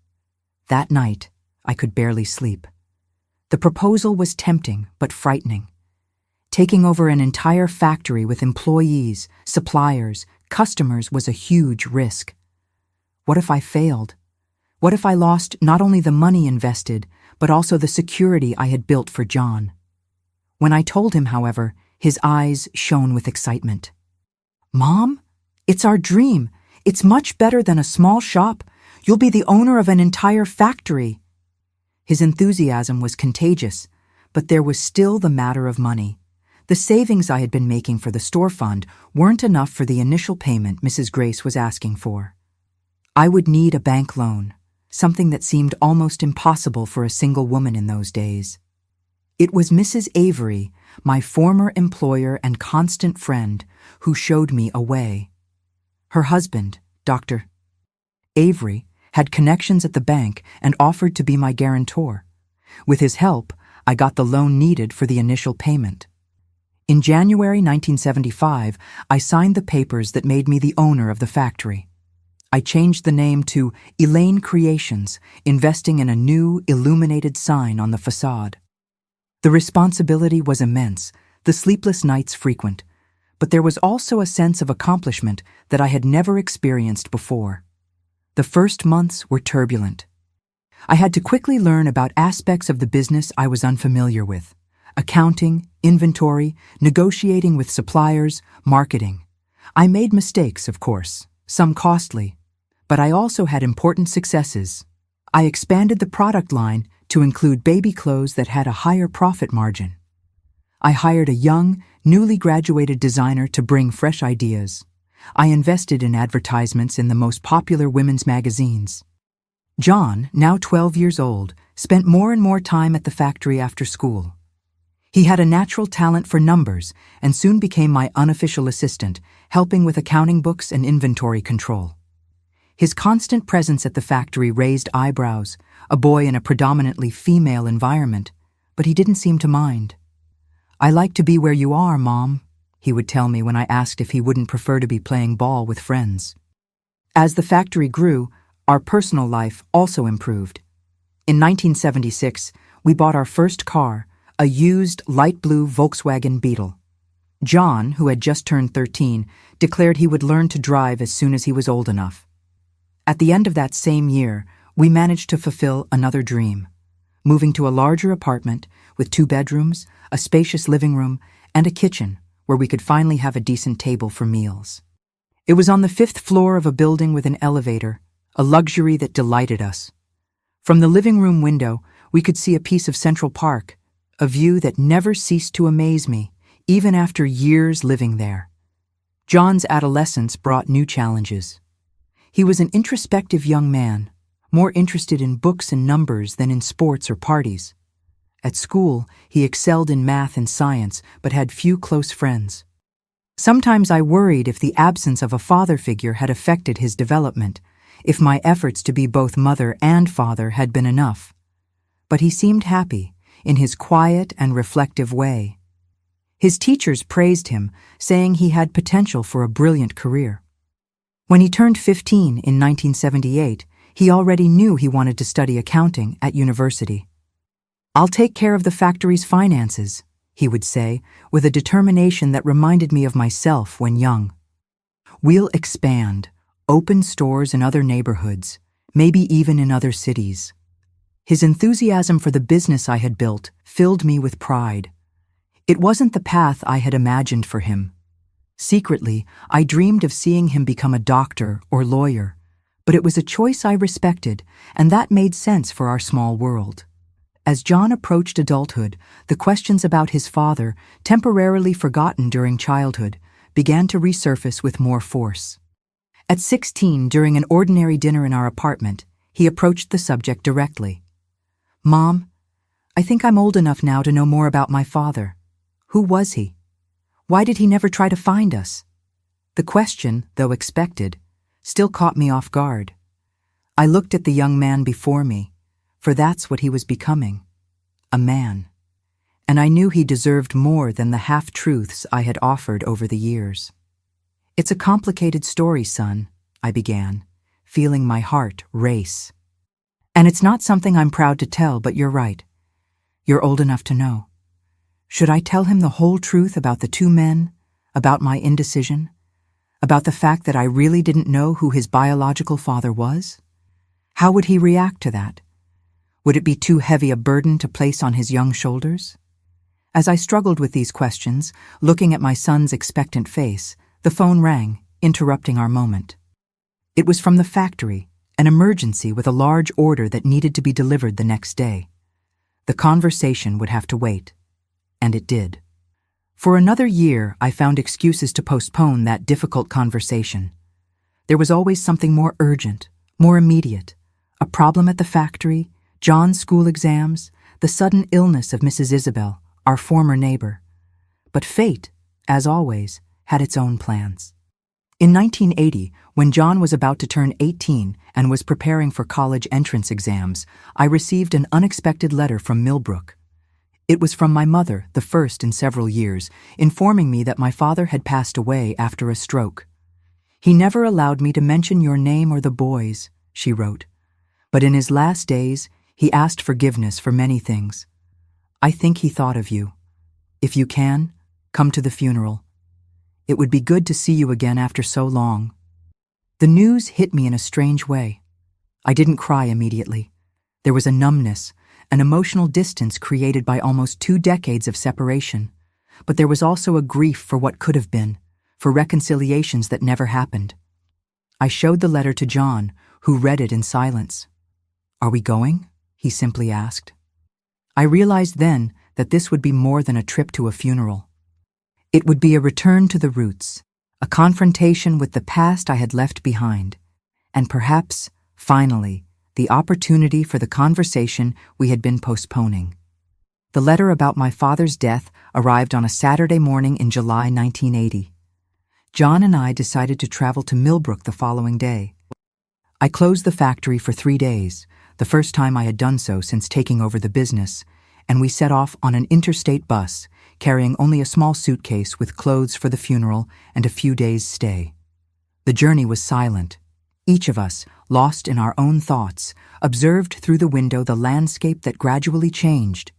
That night, I could barely sleep. The proposal was tempting but frightening. Taking over an entire factory with employees, suppliers, customers was a huge risk. What if I failed? What if I lost not only the money invested, but also the security I had built for John? When I told him, however, his eyes shone with excitement. "Mom, it's our dream. It's much better than a small shop. You'll be the owner of an entire factory." His enthusiasm was contagious, but there was still the matter of money. The savings I had been making for the store fund weren't enough for the initial payment Mrs. Grace was asking for. I would need a bank loan, something that seemed almost impossible for a single woman in those days. It was Mrs. Avery, my former employer and constant friend, who showed me a way. Her husband, Dr. Avery, had connections at the bank and offered to be my guarantor. With his help, I got the loan needed for the initial payment. In January 1975, I signed the papers that made me the owner of the factory. I changed the name to Elaine Creations, investing in a new, illuminated sign on the facade. The responsibility was immense, the sleepless nights frequent, but there was also a sense of accomplishment that I had never experienced before. The first months were turbulent. I had to quickly learn about aspects of the business I was unfamiliar with: accounting, inventory, negotiating with suppliers, marketing. I made mistakes, of course, some costly, but I also had important successes. I expanded the product line to include baby clothes that had a higher profit margin. I hired a young, newly graduated designer to bring fresh ideas. I invested in advertisements in the most popular women's magazines. John, now 12 years old, spent more and more time at the factory after school. He had a natural talent for numbers and soon became my unofficial assistant, helping with accounting books and inventory control. His constant presence at the factory raised eyebrows, a boy in a predominantly female environment, but he didn't seem to mind. "I like to be where you are, Mom," he would tell me when I asked if he wouldn't prefer to be playing ball with friends. As the factory grew, our personal life also improved. In 1976, we bought our first car, a used light blue Volkswagen Beetle. John, who had just turned 13, declared he would learn to drive as soon as he was old enough. At the end of that same year, we managed to fulfill another dream, moving to a larger apartment with 2 bedrooms, a spacious living room, and a kitchen where we could finally have a decent table for meals. It was on the 5th floor of a building with an elevator, a luxury that delighted us. From the living room window, we could see a piece of Central Park, a view that never ceased to amaze me, even after years living there. John's adolescence brought new challenges. He was an introspective young man, more interested in books and numbers than in sports or parties. At school, he excelled in math and science, but had few close friends. Sometimes I worried if the absence of a father figure had affected his development, if my efforts to be both mother and father had been enough. But he seemed happy, in his quiet and reflective way. His teachers praised him, saying he had potential for a brilliant career. When he turned 15 in 1978, he already knew he wanted to study accounting at university. "I'll take care of the factory's finances," he would say, with a determination that reminded me of myself when young. "We'll expand, open stores in other neighborhoods, maybe even in other cities." His enthusiasm for the business I had built filled me with pride. It wasn't the path I had imagined for him. Secretly, I dreamed of seeing him become a doctor or lawyer, but it was a choice I respected, and that made sense for our small world. As John approached adulthood, the questions about his father, temporarily forgotten during childhood, began to resurface with more force. At 16, during an ordinary dinner in our apartment, he approached the subject directly. "Mom, I think I'm old enough now to know more about my father. Who was he? Why did he never try to find us?" The question, though expected, still caught me off guard. I looked at the young man before me, for that's what he was becoming, a man. And I knew he deserved more than the half-truths I had offered over the years. "It's a complicated story, son," I began, feeling my heart race. "And it's not something I'm proud to tell, but you're right. You're old enough to know. Should I tell him the whole truth about the 2 men, about my indecision, about the fact that I really didn't know who his biological father was? How would he react to that? Would it be too heavy a burden to place on his young shoulders? As I struggled with these questions, looking at my son's expectant face, the phone rang, interrupting our moment. It was from the factory, an emergency with a large order that needed to be delivered the next day. The conversation would have to wait. And it did. For another year, I found excuses to postpone that difficult conversation. There was always something more urgent, more immediate. A problem at the factory, John's school exams, the sudden illness of Mrs. Isabel, our former neighbor. But fate, as always, had its own plans. In 1980, when John was about to turn 18 and was preparing for college entrance exams, I received an unexpected letter from Millbrook. It was from my mother, the first in several years, informing me that my father had passed away after a stroke. "He never allowed me to mention your name or the boys," she wrote. "But in his last days, he asked forgiveness for many things. I think he thought of you. If you can, come to the funeral. It would be good to see you again after so long." The news hit me in a strange way. I didn't cry immediately. There was a numbness, an emotional distance created by almost 2 decades of separation. But there was also a grief for what could have been, for reconciliations that never happened. I showed the letter to John, who read it in silence. "Are we going?" he simply asked. I realized then that this would be more than a trip to a funeral. It would be a return to the roots, a confrontation with the past I had left behind, and perhaps, finally, the opportunity for the conversation we had been postponing. The letter about my father's death arrived on a Saturday morning in July 1980. John and I decided to travel to Millbrook the following day. I closed the factory for 3 days, the first time I had done so since taking over the business, and we set off on an interstate bus, carrying only a small suitcase with clothes for the funeral and a few days' stay. The journey was silent. Each of us, lost in our own thoughts, observed through the window the landscape that gradually changed,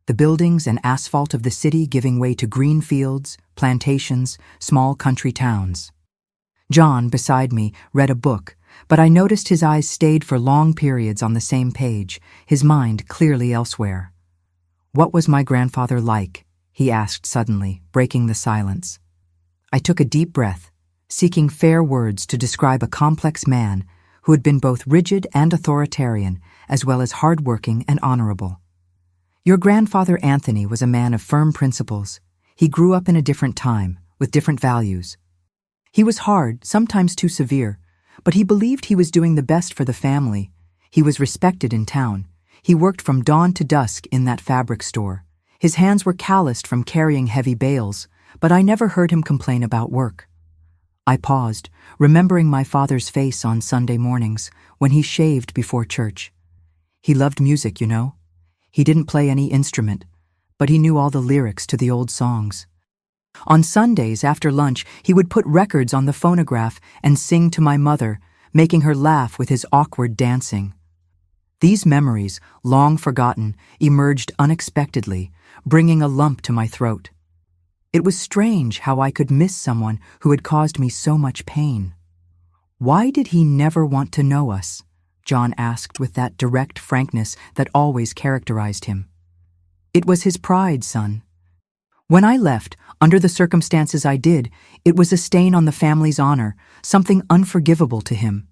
the buildings and asphalt of the city giving way to green fields, plantations, small country towns. John, beside me, read a book, but I noticed his eyes stayed for long periods on the same page, his mind clearly elsewhere. "What was my grandfather like?" he asked suddenly, breaking the silence. I took a deep breath, seeking fair words to describe a complex man who had been both rigid and authoritarian, as well as hard-working and honorable. "Your grandfather Anthony was a man of firm principles. He grew up in a different time, with different values. He was hard, sometimes too severe, but he believed he was doing the best for the family. He was respected in town. He worked from dawn to dusk in that fabric store. His hands were calloused from carrying heavy bales, but I never heard him complain about work." I paused, remembering my father's face on Sunday mornings when he shaved before church. He loved music, you know. He didn't play any instrument, but he knew all the lyrics to the old songs. On Sundays after lunch, he would put records on the phonograph and sing to my mother, making her laugh with his awkward dancing. These memories, long forgotten, emerged unexpectedly, bringing a lump to my throat. It was strange how I could miss someone who had caused me so much pain. "Why did he never want to know us?" John asked with that direct frankness that always characterized him. "It was his pride, son. When I left, under the circumstances I did, it was a stain on the family's honor, something unforgivable to him.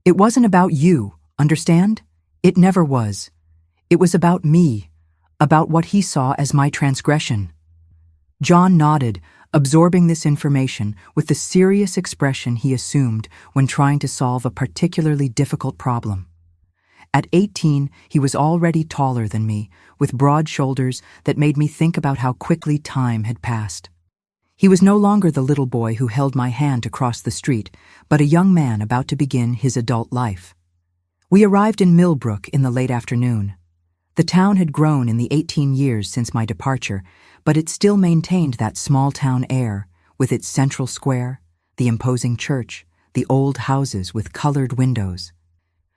It wasn't about you, understand? It never was. It was about me, about what he saw as my transgression." John nodded, absorbing this information with the serious expression he assumed when trying to solve a particularly difficult problem. At 18, he was already taller than me, with broad shoulders that made me think about how quickly time had passed. He was no longer the little boy who held my hand to cross the street, but a young man about to begin his adult life. We arrived in Millbrook in the late afternoon. The town had grown in the 18 years since my departure, but it still maintained that small-town air, with its central square, the imposing church, the old houses with colored windows.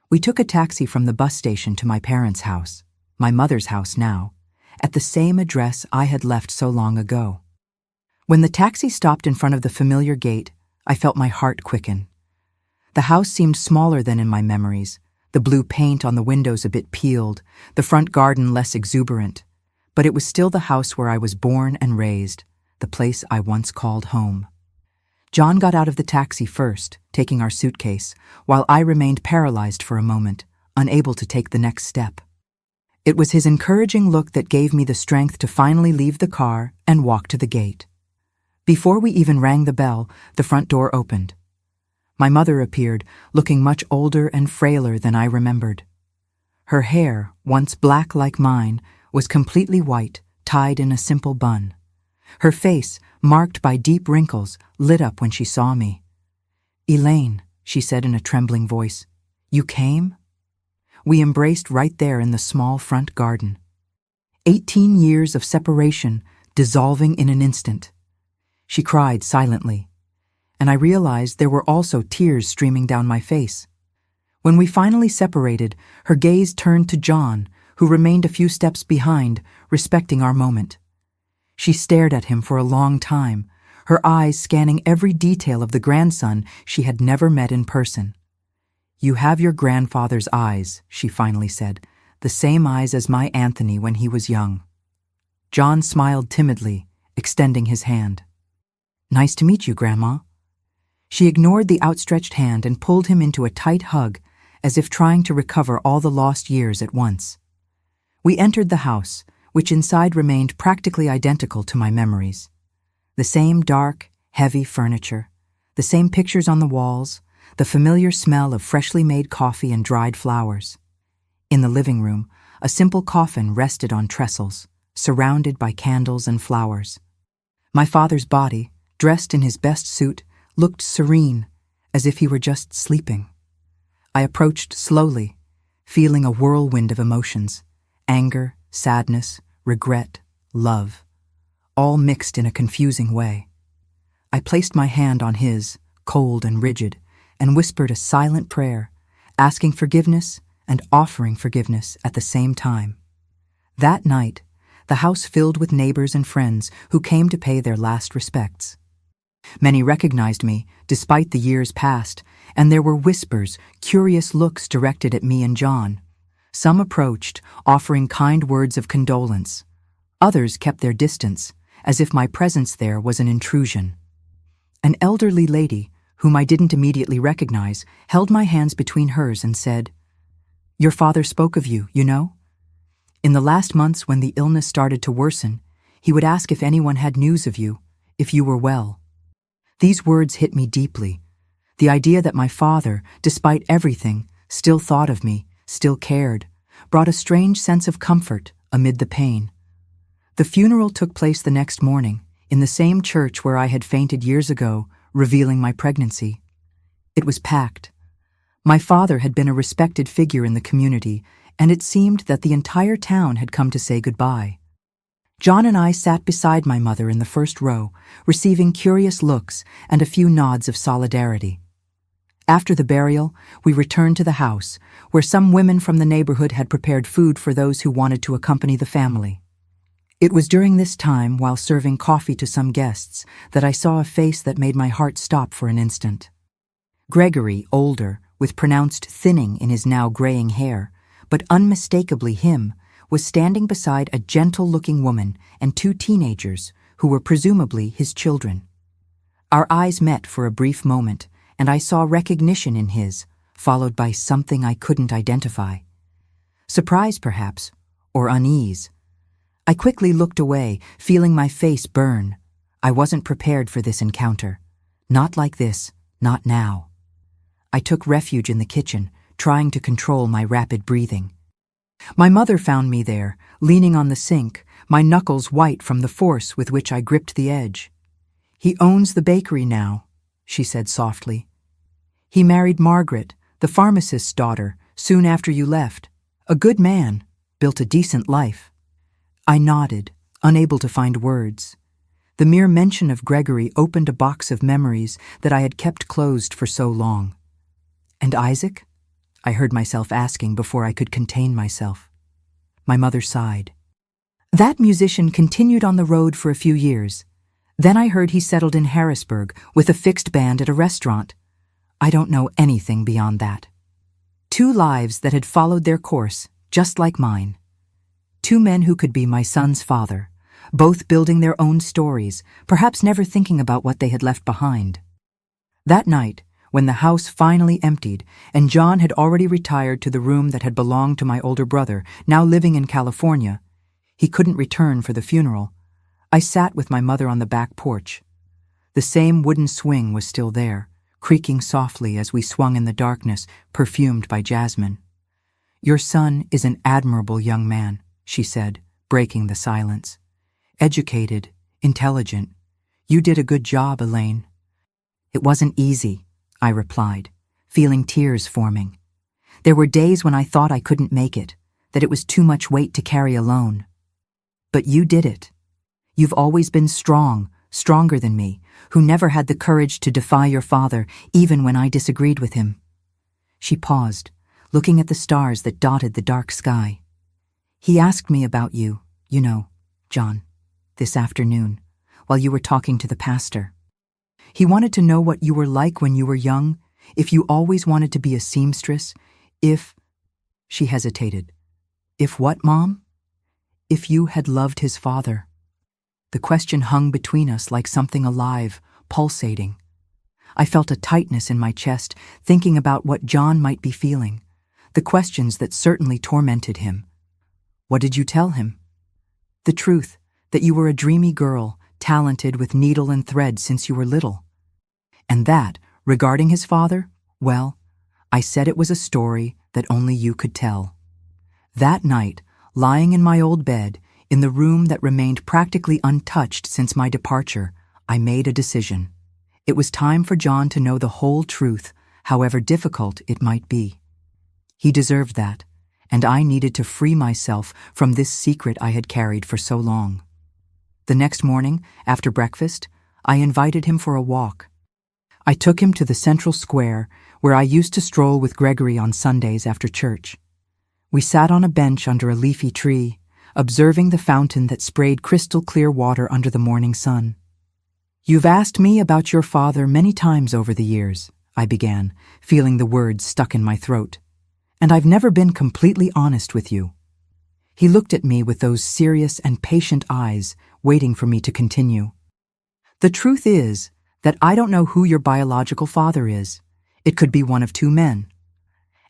We took a taxi from the bus station to my parents' house, my mother's house now, at the same address I had left so long ago. When the taxi stopped in front of the familiar gate, I felt my heart quicken. The house seemed smaller than in my memories, the blue paint on the windows a bit peeled, the front garden less exuberant. But it was still the house where I was born and raised, the place I once called home. John got out of the taxi first, taking our suitcase, while I remained paralyzed for a moment, unable to take the next step. It was his encouraging look that gave me the strength to finally leave the car and walk to the gate. Before we even rang the bell, the front door opened. My mother appeared, looking much older and frailer than I remembered. Her hair, once black like mine, was completely white, tied in a simple bun. Her face, marked by deep wrinkles, lit up when she saw me. "Elaine," she said in a trembling voice, "you came?" We embraced right there in the small front garden. 18 years of separation dissolving in an instant. She cried silently, and I realized there were also tears streaming down my face. When we finally separated, her gaze turned to John, who remained a few steps behind, respecting our moment. She stared at him for a long time, her eyes scanning every detail of the grandson she had never met in person. "You have your grandfather's eyes," she finally said, "the same eyes as my Anthony when he was young." John smiled timidly, extending his hand. "Nice to meet you, Grandma." She ignored the outstretched hand and pulled him into a tight hug, as if trying to recover all the lost years at once. We entered the house, which inside remained practically identical to my memories. The same dark, heavy furniture, the same pictures on the walls, the familiar smell of freshly made coffee and dried flowers. In the living room, a simple coffin rested on trestles, surrounded by candles and flowers. My father's body, dressed in his best suit, looked serene, as if he were just sleeping. I approached slowly, feeling a whirlwind of emotions: anger, sadness, regret, love, all mixed in a confusing way. I placed my hand on his, cold and rigid, and whispered a silent prayer, asking forgiveness and offering forgiveness at the same time. That night, the house filled with neighbors and friends who came to pay their last respects. Many recognized me, despite the years past, and there were whispers, curious looks directed at me and John. Some approached, offering kind words of condolence. Others kept their distance, as if my presence there was an intrusion. An elderly lady, whom I didn't immediately recognize, held my hands between hers and said, "Your father spoke of you, you know? In the last months when the illness started to worsen, he would ask if anyone had news of you, if you were well." These words hit me deeply. The idea that my father, despite everything, still thought of me, still cared, brought a strange sense of comfort amid the pain. The funeral took place the next morning, in the same church where I had fainted years ago, revealing my pregnancy. It was packed. My father had been a respected figure in the community, and it seemed that the entire town had come to say goodbye. John and I sat beside my mother in the first row, receiving curious looks and a few nods of solidarity. After the burial, we returned to the house, where some women from the neighborhood had prepared food for those who wanted to accompany the family. It was during this time, while serving coffee to some guests, that I saw a face that made my heart stop for an instant. Gregory, older, with pronounced thinning in his now graying hair, but unmistakably him, was standing beside a gentle-looking woman and 2 teenagers who were presumably his children. Our eyes met for a brief moment, and I saw recognition in his, followed by something I couldn't identify. Surprise, perhaps, or unease. I quickly looked away, feeling my face burn. I wasn't prepared for this encounter. Not like this, not now. I took refuge in the kitchen, trying to control my rapid breathing. My mother found me there, leaning on the sink, my knuckles white from the force with which I gripped the edge. "He owns the bakery now," she said softly. "He married Margaret, the pharmacist's daughter, soon after you left. A good man, built a decent life." I nodded, unable to find words. The mere mention of Gregory opened a box of memories that I had kept closed for so long. "And Isaac?" I heard myself asking before I could contain myself. My mother sighed. "That musician continued on the road for a few years. Then I heard he settled in Harrisburg with a fixed band at a restaurant. I don't know anything beyond that." 2 lives that had followed their course, just like mine. 2 men who could be my son's father, both building their own stories, perhaps never thinking about what they had left behind. That night, when the house finally emptied and John had already retired to the room that had belonged to my older brother, now living in California, he couldn't return for the funeral. I sat with my mother on the back porch. The same wooden swing was still there, creaking softly as we swung in the darkness, perfumed by jasmine. "Your son is an admirable young man," she said, breaking the silence. "Educated, intelligent. You did a good job, Elaine." "It wasn't easy," I replied, feeling tears forming. "There were days when I thought I couldn't make it, that it was too much weight to carry alone. But you did it. You've always been strong, stronger than me, who never had the courage to defy your father, even when I disagreed with him." She paused, looking at the stars that dotted the dark sky. "He asked me about you, John, this afternoon, while you were talking to the pastor. He wanted to know what you were like when you were young, if you always wanted to be a seamstress, if—" She hesitated. "If what, Mom?" "If you had loved his father." The question hung between us like something alive, pulsating. I felt a tightness in my chest, thinking about what John might be feeling, the questions that certainly tormented him. "What did you tell him?" "The truth, that you were a dreamy girl, talented with needle and thread since you were little. And that, regarding his father, well, I said it was a story that only you could tell." That night, lying in my old bed, in the room that remained practically untouched since my departure, I made a decision. It was time for John to know the whole truth, however difficult it might be. He deserved that, and I needed to free myself from this secret I had carried for so long. The next morning, after breakfast, I invited him for a walk. I took him to the central square, where I used to stroll with Gregory on Sundays after church. We sat on a bench under a leafy tree, observing the fountain that sprayed crystal-clear water under the morning sun. "You've asked me about your father many times over the years," I began, feeling the words stuck in my throat. "And I've never been completely honest with you." He looked at me with those serious and patient eyes, waiting for me to continue. "The truth is that I don't know who your biological father is. It could be one of 2 men."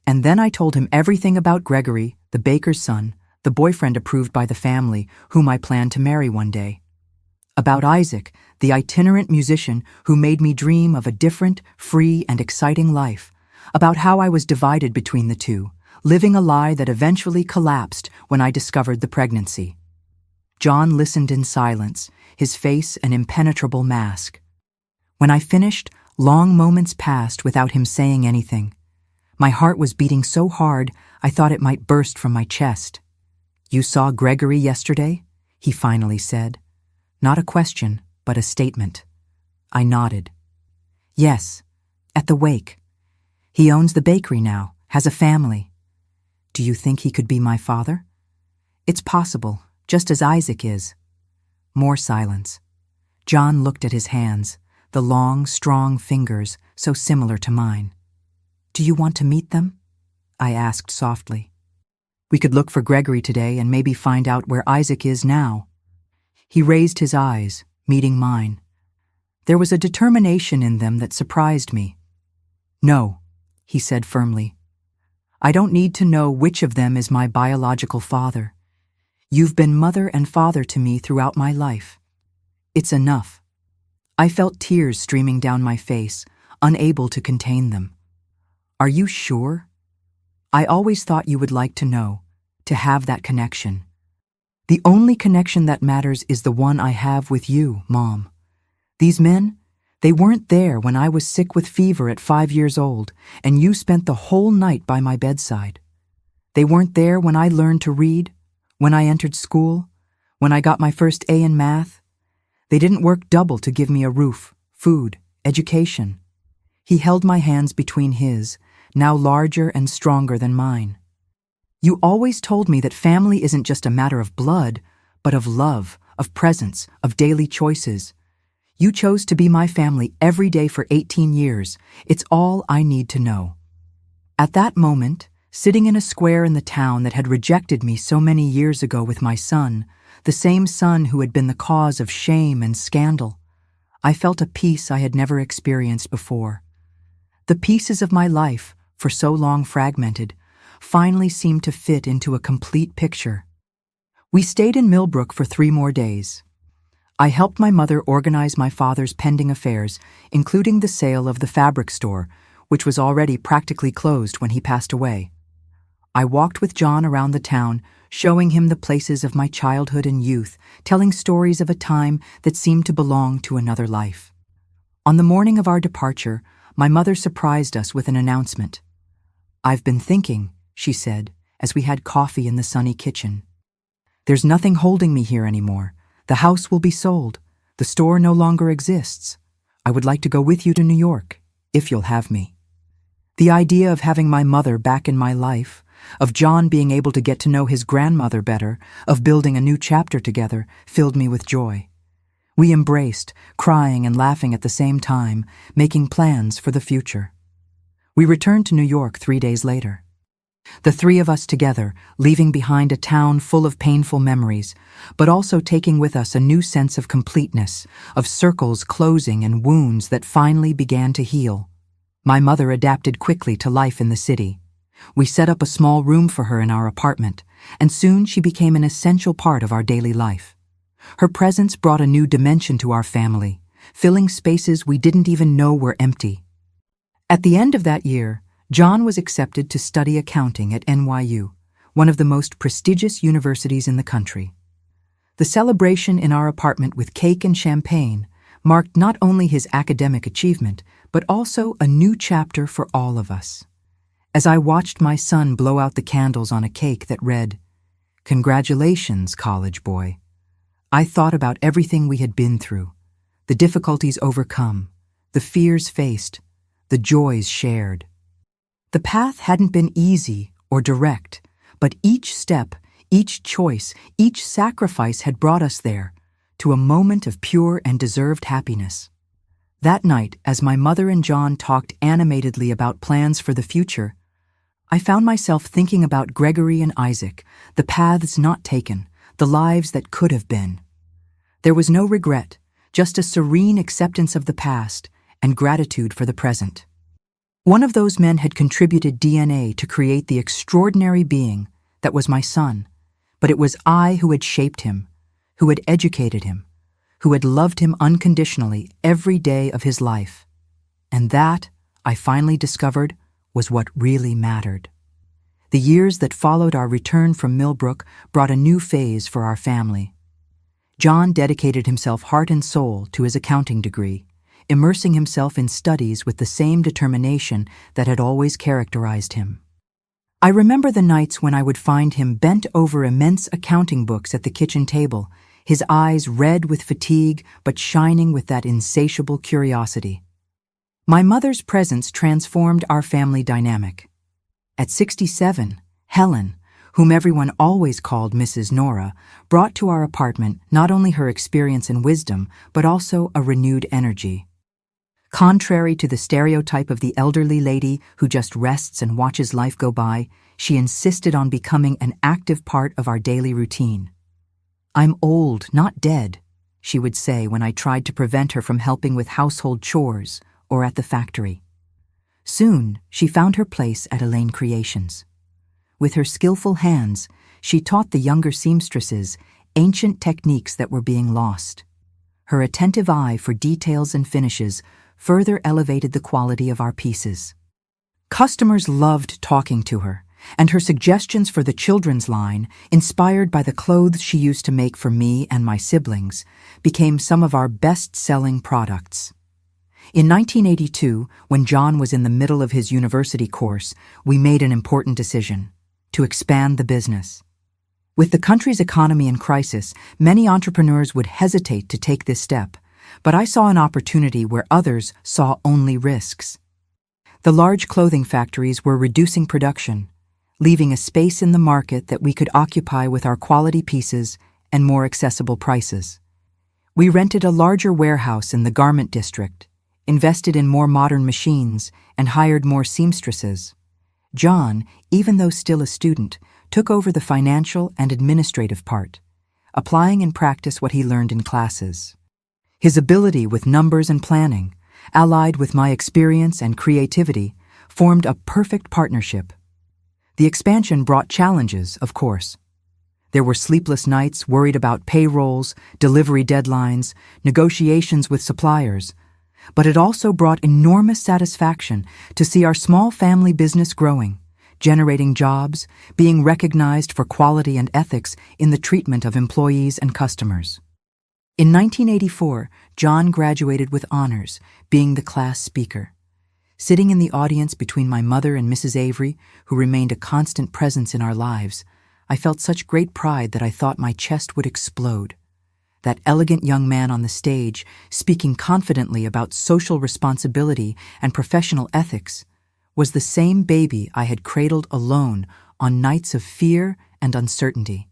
And then I told him everything about Gregory, the baker's son, the boyfriend approved by the family, whom I planned to marry one day. About Isaac, the itinerant musician who made me dream of a different, free, and exciting life. About how I was divided between the 2, living a lie that eventually collapsed when I discovered the pregnancy. John listened in silence, his face an impenetrable mask. When I finished, long moments passed without him saying anything. My heart was beating so hard I thought it might burst from my chest. "You saw Gregory yesterday?" he finally said. Not a question, but a statement. I nodded. "Yes, at the wake. He owns the bakery now, has a family." "Do you think he could be my father?" "It's possible, just as Isaac is." More silence. John looked at his hands, the long, strong fingers so similar to mine. "Do you want to meet them?" I asked softly. "We could look for Gregory today and maybe find out where Isaac is now." He raised his eyes, meeting mine. There was a determination in them that surprised me. "No," he said firmly. "I don't need to know which of them is my biological father. You've been mother and father to me throughout my life. It's enough." I felt tears streaming down my face, unable to contain them. "Are you sure? I always thought you would like to know, to have that connection. The only connection that matters is the one I have with you, Mom. These men, they weren't there when I was sick with fever at 5 years old, and you spent the whole night by my bedside. They weren't there when I learned to read, when I entered school, when I got my first A in math. They didn't work double to give me a roof, food, education." He held my hands between his, now larger and stronger than mine. "You always told me that family isn't just a matter of blood, but of love, of presence, of daily choices. You chose to be my family every day for 18 years. It's all I need to know." At that moment, sitting in a square in the town that had rejected me so many years ago with my son, the same son who had been the cause of shame and scandal. I felt a peace I had never experienced before. The pieces of my life, for so long fragmented, finally seemed to fit into a complete picture. We stayed in Millbrook for 3 more days. I helped my mother organize my father's pending affairs, including the sale of the fabric store, which was already practically closed when he passed away. I walked with John around the town, showing him the places of my childhood and youth, telling stories of a time that seemed to belong to another life. On the morning of our departure, my mother surprised us with an announcement. "I've been thinking," she said, as we had coffee in the sunny kitchen. "There's nothing holding me here anymore. The house will be sold. The store no longer exists. I would like to go with you to New York, if you'll have me." The idea of having my mother back in my life, of John being able to get to know his grandmother better, of building a new chapter together, filled me with joy. We embraced, crying and laughing at the same time, making plans for the future. We returned to New York 3 days later. The 3 of us together, leaving behind a town full of painful memories, but also taking with us a new sense of completeness, of circles closing and wounds that finally began to heal. My mother adapted quickly to life in the city. We set up a small room for her in our apartment, and soon she became an essential part of our daily life. Her presence brought a new dimension to our family, filling spaces we didn't even know were empty. At the end of that year, John was accepted to study accounting at NYU, one of the most prestigious universities in the country. The celebration in our apartment with cake and champagne marked not only his academic achievement, but also a new chapter for all of us. As I watched my son blow out the candles on a cake that read, "Congratulations, college boy," I thought about everything we had been through, the difficulties overcome, the fears faced, the joys shared. The path hadn't been easy or direct, but each step, each choice, each sacrifice had brought us there, to a moment of pure and deserved happiness. That night, as my mother and John talked animatedly about plans for the future, I found myself thinking about Gregory and Isaac, the paths not taken, the lives that could have been. There was no regret, just a serene acceptance of the past and gratitude for the present. One of those men had contributed DNA to create the extraordinary being that was my son, but it was I who had shaped him, who had educated him, who had loved him unconditionally every day of his life. And that, I finally discovered, was what really mattered. The years that followed our return from Millbrook brought a new phase for our family. John dedicated himself heart and soul to his accounting degree, immersing himself in studies with the same determination that had always characterized him. I remember the nights when I would find him bent over immense accounting books at the kitchen table, his eyes red with fatigue but shining with that insatiable curiosity. My mother's presence transformed our family dynamic. At 67, Helen, whom everyone always called Mrs. Nora, brought to our apartment not only her experience and wisdom, but also a renewed energy. Contrary to the stereotype of the elderly lady who just rests and watches life go by, she insisted on becoming an active part of our daily routine. "I'm old, not dead," she would say when I tried to prevent her from helping with household chores or at the factory. Soon, she found her place at Elaine Creations. With her skillful hands, she taught the younger seamstresses ancient techniques that were being lost. Her attentive eye for details and finishes further elevated the quality of our pieces. Customers loved talking to her, and her suggestions for the children's line, inspired by the clothes she used to make for me and my siblings, became some of our best-selling products. In 1982, when John was in the middle of his university course, we made an important decision: to expand the business. With the country's economy in crisis, many entrepreneurs would hesitate to take this step, but I saw an opportunity where others saw only risks. The large clothing factories were reducing production, leaving a space in the market that we could occupy with our quality pieces and more accessible prices. We rented a larger warehouse in the garment district, invested in more modern machines, and hired more seamstresses. John, even though still a student, took over the financial and administrative part, applying in practice what he learned in classes. His ability with numbers and planning, allied with my experience and creativity, formed a perfect partnership. The expansion brought challenges, of course. There were sleepless nights worried about payrolls, delivery deadlines, negotiations with suppliers, but it also brought enormous satisfaction to see our small family business growing, generating jobs, being recognized for quality and ethics in the treatment of employees and customers. In 1984, John graduated with honors, being the class speaker. Sitting in the audience between my mother and Mrs. Avery, who remained a constant presence in our lives, I felt such great pride that I thought my chest would explode. That elegant young man on the stage, speaking confidently about social responsibility and professional ethics, was the same baby I had cradled alone on nights of fear and uncertainty.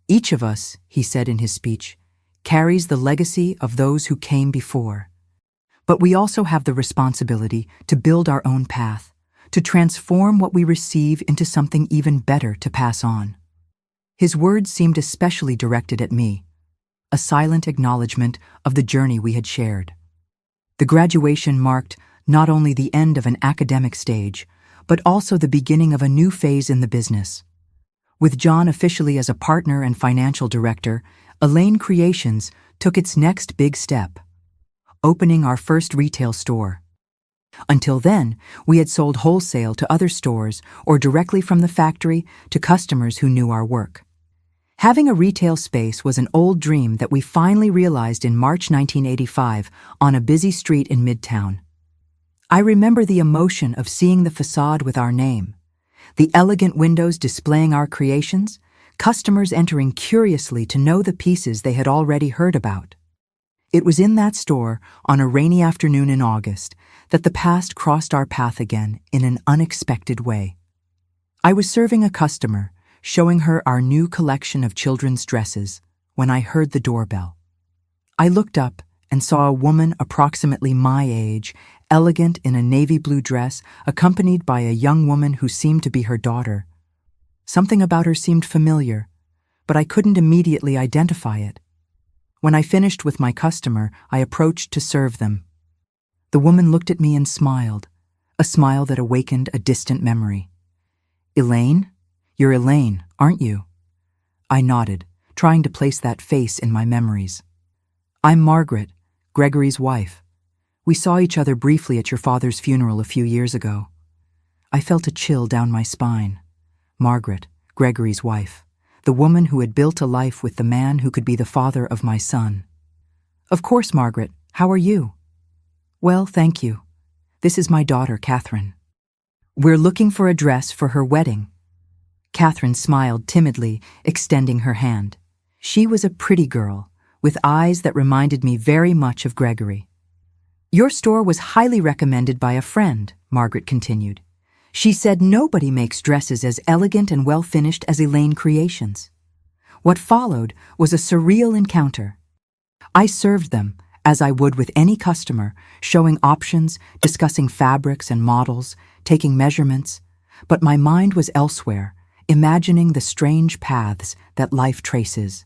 Each of us, he said in his speech, carries the legacy of those who came before. But we also have the responsibility to build our own path, to transform what we receive into something even better to pass on. His words seemed especially directed at me, a silent acknowledgement of the journey we had shared. The graduation marked not only the end of an academic stage, but also the beginning of a new phase in the business. With John officially as a partner and financial director, Elaine Creations took its next big step, opening our first retail store. Until then, we had sold wholesale to other stores or directly from the factory to customers who knew our work. Having a retail space was an old dream that we finally realized in March 1985 on a busy street in Midtown. I remember the emotion of seeing the facade with our name, the elegant windows displaying our creations, customers entering curiously to know the pieces they had already heard about. It was in that store, on a rainy afternoon in August, that the past crossed our path again in an unexpected way. I was serving a customer, showing her our new collection of children's dresses, when I heard the doorbell. I looked up and saw a woman approximately my age, elegant in a navy blue dress, accompanied by a young woman who seemed to be her daughter. Something about her seemed familiar, but I couldn't immediately identify it. When I finished with my customer, I approached to serve them. The woman looked at me and smiled, a smile that awakened a distant memory. "Elaine? You're Elaine, aren't you?" I nodded, trying to place that face in my memories. "I'm Margaret, Gregory's wife. We saw each other briefly at your father's funeral a few years ago." I felt a chill down my spine. Margaret, Gregory's wife, the woman who had built a life with the man who could be the father of my son. "Of course, Margaret. How are you?" "Well, thank you. This is my daughter, Catherine. We're looking for a dress for her wedding." Catherine smiled timidly, extending her hand. She was a pretty girl, with eyes that reminded me very much of Gregory. "Your store was highly recommended by a friend," Margaret continued. "She said nobody makes dresses as elegant and well-finished as Elaine Creations." What followed was a surreal encounter. I served them, as I would with any customer, showing options, discussing fabrics and models, taking measurements, but my mind was elsewhere, imagining the strange paths that life traces.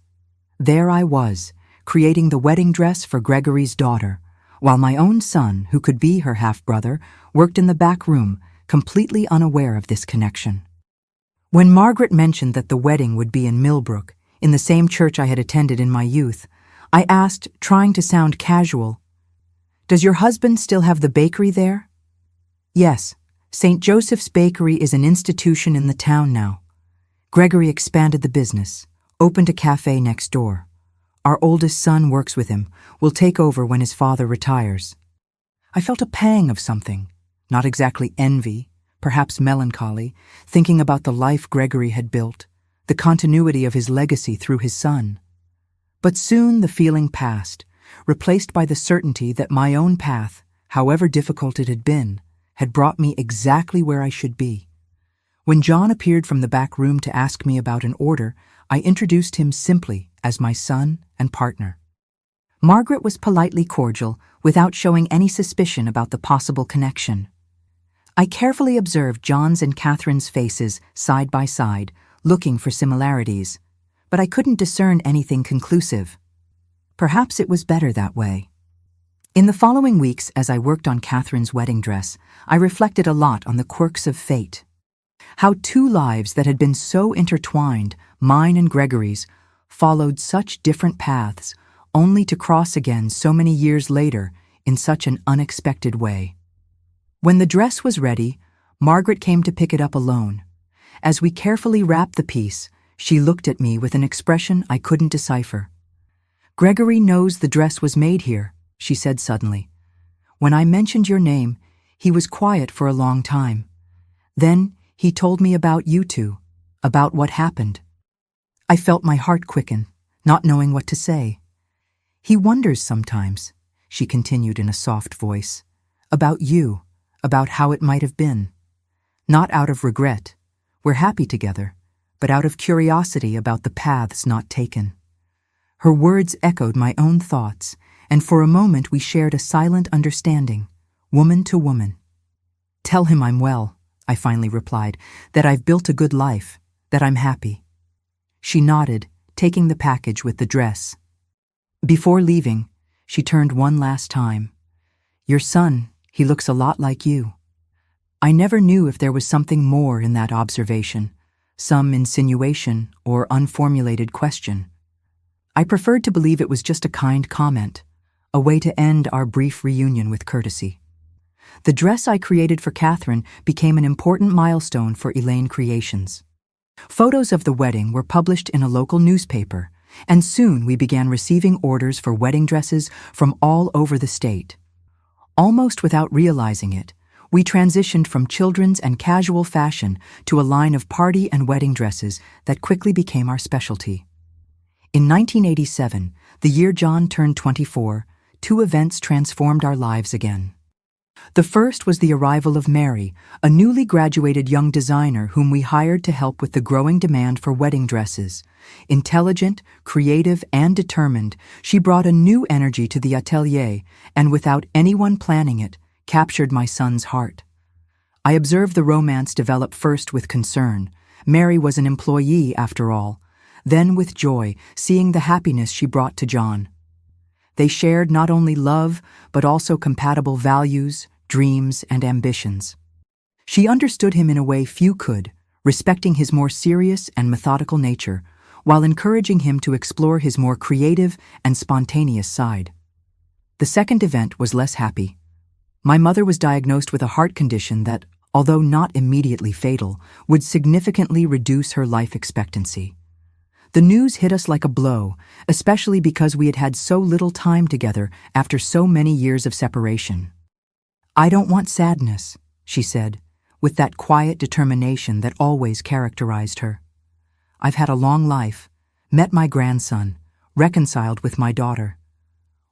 There I was, creating the wedding dress for Gregory's daughter, while my own son, who could be her half-brother, worked in the back room, completely unaware of this connection. When Margaret mentioned that the wedding would be in Millbrook, in the same church I had attended in my youth, I asked, trying to sound casual, "Does your husband still have the bakery there?" "Yes, St. Joseph's Bakery is an institution in the town now. Gregory expanded the business, opened a cafe next door. Our oldest son works with him, will take over when his father retires." I felt a pang of something, not exactly envy, perhaps melancholy, thinking about the life Gregory had built, the continuity of his legacy through his son. But soon the feeling passed, replaced by the certainty that my own path, however difficult it had been, had brought me exactly where I should be. When John appeared from the back room to ask me about an order, I introduced him simply as my son and partner. Margaret was politely cordial, without showing any suspicion about the possible connection. I carefully observed John's and Catherine's faces side by side, looking for similarities, but I couldn't discern anything conclusive. Perhaps it was better that way. In the following weeks, as I worked on Catherine's wedding dress, I reflected a lot on the quirks of fate. How two lives that had been so intertwined, mine and Gregory's, followed such different paths, only to cross again so many years later in such an unexpected way. When the dress was ready, Margaret came to pick it up alone. As we carefully wrapped the piece, she looked at me with an expression I couldn't decipher. "Gregory knows the dress was made here," she said suddenly. "When I mentioned your name, he was quiet for a long time. Then he told me about you two, about what happened." I felt my heart quicken, not knowing what to say. "He wonders sometimes," she continued in a soft voice, "about you, about how it might have been. Not out of regret, we're happy together, but out of curiosity about the paths not taken." Her words echoed my own thoughts, and for a moment we shared a silent understanding, woman to woman. "Tell him I'm well," I finally replied, "that I've built a good life, that I'm happy." She nodded, taking the package with the dress. Before leaving, she turned one last time. "Your son, he looks a lot like you." I never knew if there was something more in that observation, some insinuation or unformulated question. I preferred to believe it was just a kind comment, a way to end our brief reunion with courtesy. The dress I created for Catherine became an important milestone for Elaine Creations. Photos of the wedding were published in a local newspaper, and soon we began receiving orders for wedding dresses from all over the state. Almost without realizing it, we transitioned from children's and casual fashion to a line of party and wedding dresses that quickly became our specialty. In 1987, the year John turned 24, two events transformed our lives again. The first was the arrival of Mary, a newly graduated young designer whom we hired to help with the growing demand for wedding dresses. Intelligent, creative, and determined, she brought a new energy to the atelier and, without anyone planning it, captured my son's heart. I observed the romance develop first with concern. Mary was an employee, after all. Then with joy, seeing the happiness she brought to John. They shared not only love, but also compatible values, dreams, and ambitions. She understood him in a way few could, respecting his more serious and methodical nature, while encouraging him to explore his more creative and spontaneous side. The second event was less happy. My mother was diagnosed with a heart condition that, although not immediately fatal, would significantly reduce her life expectancy. The news hit us like a blow, especially because we had had so little time together after so many years of separation. "I don't want sadness," she said, with that quiet determination that always characterized her. "I've had a long life, met my grandson, reconciled with my daughter.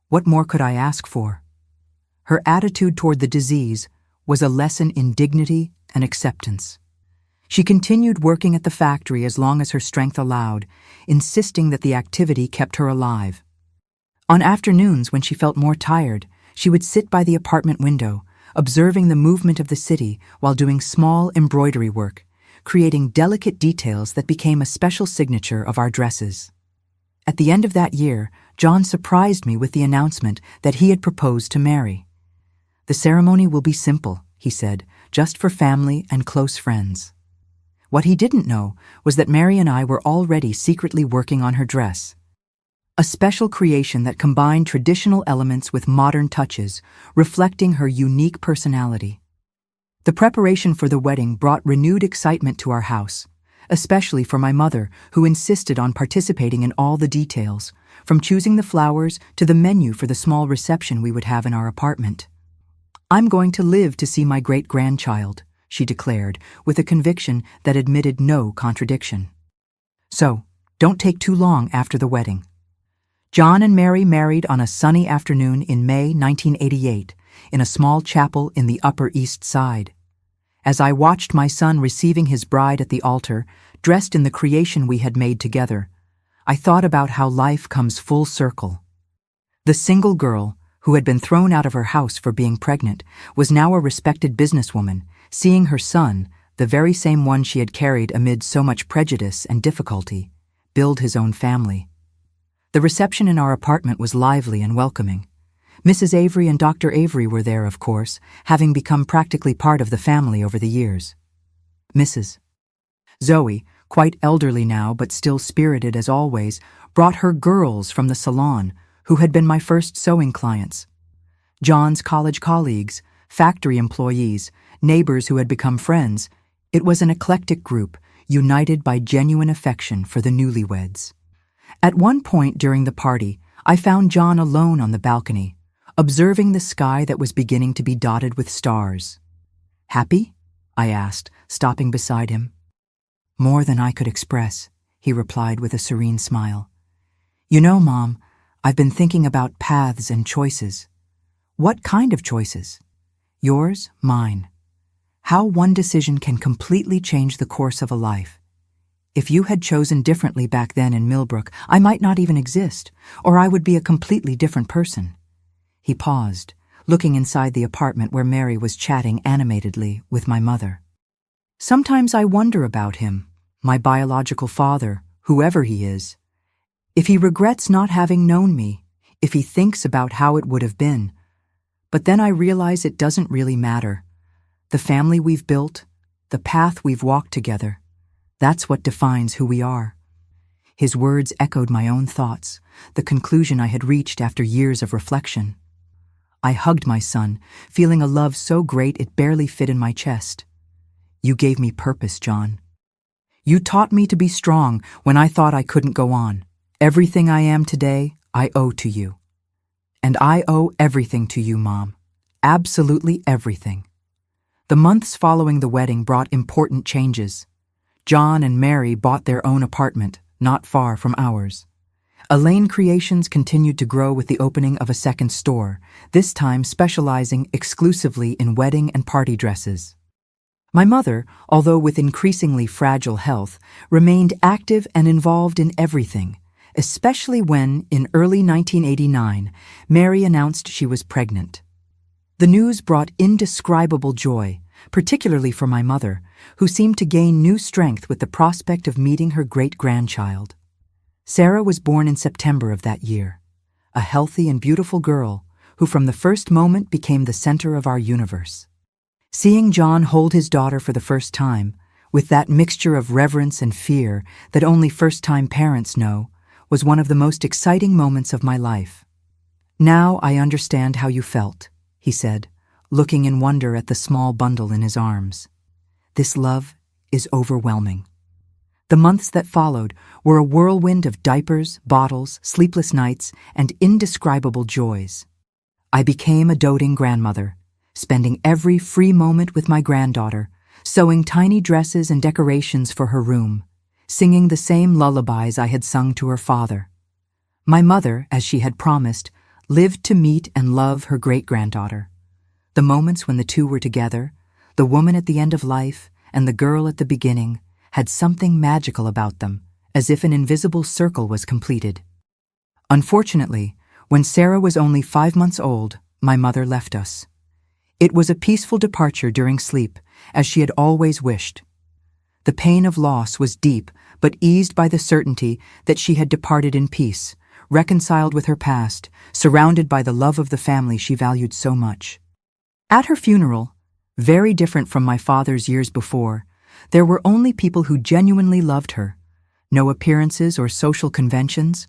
What more could I ask for?" Her attitude toward the disease was a lesson in dignity and acceptance. She continued working at the factory as long as her strength allowed, insisting that the activity kept her alive. On afternoons when she felt more tired, she would sit by the apartment window, observing the movement of the city while doing small embroidery work, creating delicate details that became a special signature of our dresses. At the end of that year, John surprised me with the announcement that he had proposed to Mary. "The ceremony will be simple," he said, "just for family and close friends." What he didn't know was that Mary and I were already secretly working on her dress. A special creation that combined traditional elements with modern touches, reflecting her unique personality. The preparation for the wedding brought renewed excitement to our house, especially for my mother, who insisted on participating in all the details, from choosing the flowers to the menu for the small reception we would have in our apartment. "I'm going to live to see my great-grandchild," she declared, with a conviction that admitted no contradiction. "So, don't take too long after the wedding." John and Mary married on a sunny afternoon in May 1988 in a small chapel in the Upper East Side. As I watched my son receiving his bride at the altar, dressed in the creation we had made together, I thought about how life comes full circle. The single girl, who had been thrown out of her house for being pregnant, was now a respected businesswoman, seeing her son, the very same one she had carried amid so much prejudice and difficulty, build his own family. The reception in our apartment was lively and welcoming. Mrs. Avery and Dr. Avery were there, of course, having become practically part of the family over the years. Mrs. Zoe, quite elderly now but still spirited as always, brought her girls from the salon, who had been my first sewing clients. John's college colleagues, factory employees, neighbors who had become friends. It was an eclectic group, united by genuine affection for the newlyweds. At one point during the party, I found John alone on the balcony, observing the sky that was beginning to be dotted with stars. "Happy?" I asked, stopping beside him. "More than I could express," he replied with a serene smile. "You know, Mom, I've been thinking about paths and choices." "What kind of choices?" "Yours, mine. How one decision can completely change the course of a life. If you had chosen differently back then in Millbrook, I might not even exist, or I would be a completely different person." He paused, looking inside the apartment where Mary was chatting animatedly with my mother. "Sometimes I wonder about him, my biological father, whoever he is. If he regrets not having known me, if he thinks about how it would have been. But then I realize it doesn't really matter. The family we've built, the path we've walked together, that's what defines who we are." His words echoed my own thoughts, the conclusion I had reached after years of reflection. I hugged my son, feeling a love so great it barely fit in my chest. "You gave me purpose, John. You taught me to be strong when I thought I couldn't go on. Everything I am today, I owe to you. And I owe everything to you, Mom. Absolutely everything." The months following the wedding brought important changes. John and Mary bought their own apartment, not far from ours. Elaine Creations continued to grow with the opening of a second store, this time specializing exclusively in wedding and party dresses. My mother, although with increasingly fragile health, remained active and involved in everything, especially when, in early 1989, Mary announced she was pregnant. The news brought indescribable joy, particularly for my mother, who seemed to gain new strength with the prospect of meeting her great-grandchild. Sarah was born in September of that year, a healthy and beautiful girl who from the first moment became the center of our universe. Seeing John hold his daughter for the first time, with that mixture of reverence and fear that only first-time parents know, was one of the most exciting moments of my life. "Now I understand how you felt," he said, looking in wonder at the small bundle in his arms. "This love is overwhelming." The months that followed were a whirlwind of diapers, bottles, sleepless nights, and indescribable joys. I became a doting grandmother, spending every free moment with my granddaughter, sewing tiny dresses and decorations for her room, singing the same lullabies I had sung to her father. My mother, as she had promised, lived to meet and love her great-granddaughter. The moments when the two were together, the woman at the end of life and the girl at the beginning, had something magical about them, as if an invisible circle was completed. Unfortunately, when Sarah was only 5 months old, my mother left us. It was a peaceful departure during sleep, as she had always wished. The pain of loss was deep, but eased by the certainty that she had departed in peace, reconciled with her past, surrounded by the love of the family she valued so much. At her funeral, very different from my father's years before, there were only people who genuinely loved her. No appearances or social conventions,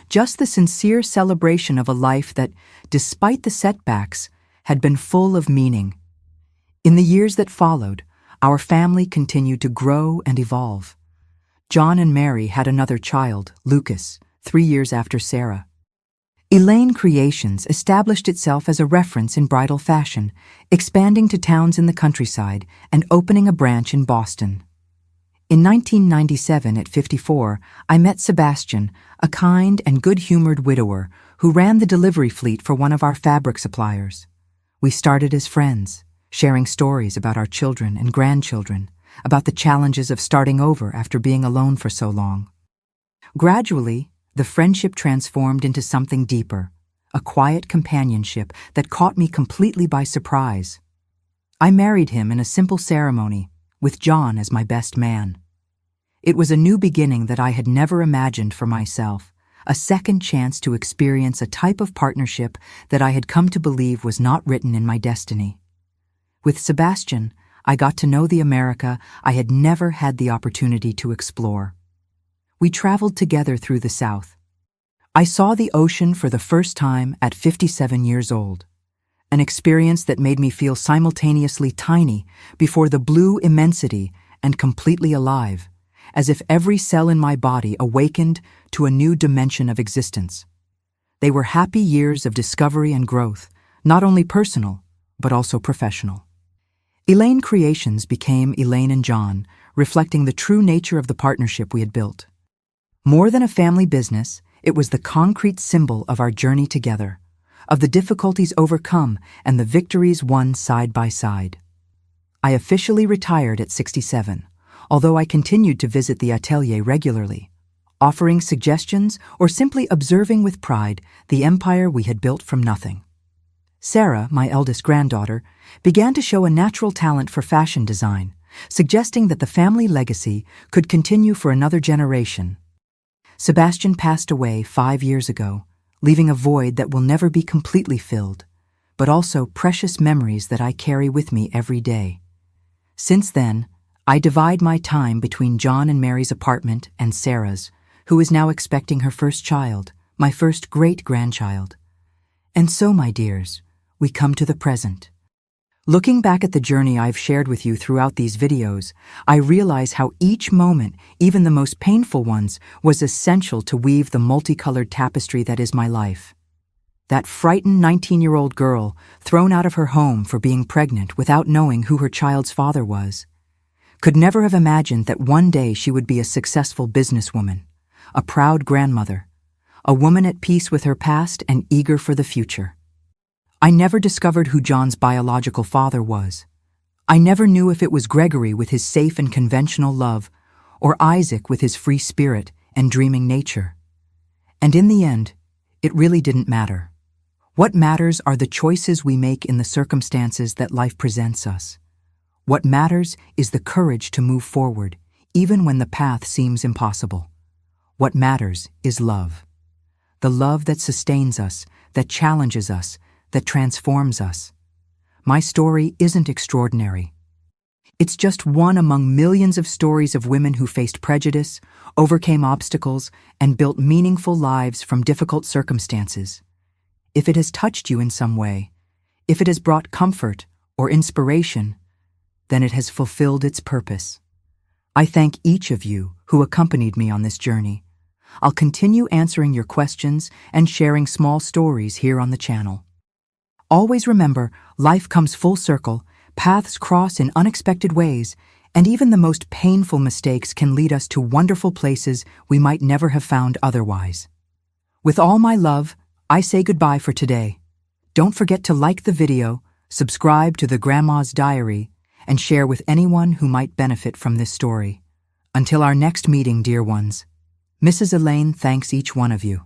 just the sincere celebration of a life that, despite the setbacks, had been full of meaning. In the years that followed, our family continued to grow and evolve. John and Mary had another child, Lucas, 3 years after Sarah. Elaine Creations established itself as a reference in bridal fashion, expanding to towns in the countryside and opening a branch in Boston. In 1997, at 54, I met Sebastian, a kind and good-humored widower who ran the delivery fleet for one of our fabric suppliers. We started as friends, sharing stories about our children and grandchildren, about the challenges of starting over after being alone for so long. Gradually, the friendship transformed into something deeper, a quiet companionship that caught me completely by surprise. I married him in a simple ceremony, with John as my best man. It was a new beginning that I had never imagined for myself, a second chance to experience a type of partnership that I had come to believe was not written in my destiny. With Sebastian, I got to know the America I had never had the opportunity to explore. We traveled together through the South. I saw the ocean for the first time at 57 years old, an experience that made me feel simultaneously tiny before the blue immensity and completely alive, as if every cell in my body awakened to a new dimension of existence. They were happy years of discovery and growth, not only personal, but also professional. Elaine Creations became Elaine and John, reflecting the true nature of the partnership we had built. More than a family business, it was the concrete symbol of our journey together, of the difficulties overcome and the victories won side by side. I officially retired at 67. Although I continued to visit the atelier regularly, offering suggestions or simply observing with pride the empire we had built from nothing. Sarah, my eldest granddaughter, began to show a natural talent for fashion design, suggesting that the family legacy could continue for another generation. Sebastian passed away 5 years ago, leaving a void that will never be completely filled, but also precious memories that I carry with me every day. Since then, I divide my time between John and Mary's apartment and Sarah's, who is now expecting her first child, my first great-grandchild. And so, my dears, we come to the present. Looking back at the journey I've shared with you throughout these videos, I realize how each moment, even the most painful ones, was essential to weave the multicolored tapestry that is my life. That frightened 19-year-old girl, thrown out of her home for being pregnant without knowing who her child's father was, could never have imagined that one day she would be a successful businesswoman, a proud grandmother, a woman at peace with her past and eager for the future. I never discovered who John's biological father was. I never knew if it was Gregory with his safe and conventional love, or Isaac with his free spirit and dreaming nature. And in the end, it really didn't matter. What matters are the choices we make in the circumstances that life presents us. What matters is the courage to move forward, even when the path seems impossible. What matters is love. The love that sustains us, that challenges us, that transforms us. My story isn't extraordinary. It's just one among millions of stories of women who faced prejudice, overcame obstacles, and built meaningful lives from difficult circumstances. If it has touched you in some way, if it has brought comfort or inspiration, then it has fulfilled its purpose. I thank each of you who accompanied me on this journey. I'll continue answering your questions and sharing small stories here on the channel. Always remember, life comes full circle, paths cross in unexpected ways, and even the most painful mistakes can lead us to wonderful places we might never have found otherwise. With all my love, I say goodbye for today. Don't forget to like the video, subscribe to the Grandma's Diary, and share with anyone who might benefit from this story. Until our next meeting, dear ones, Mrs. Elaine thanks each one of you.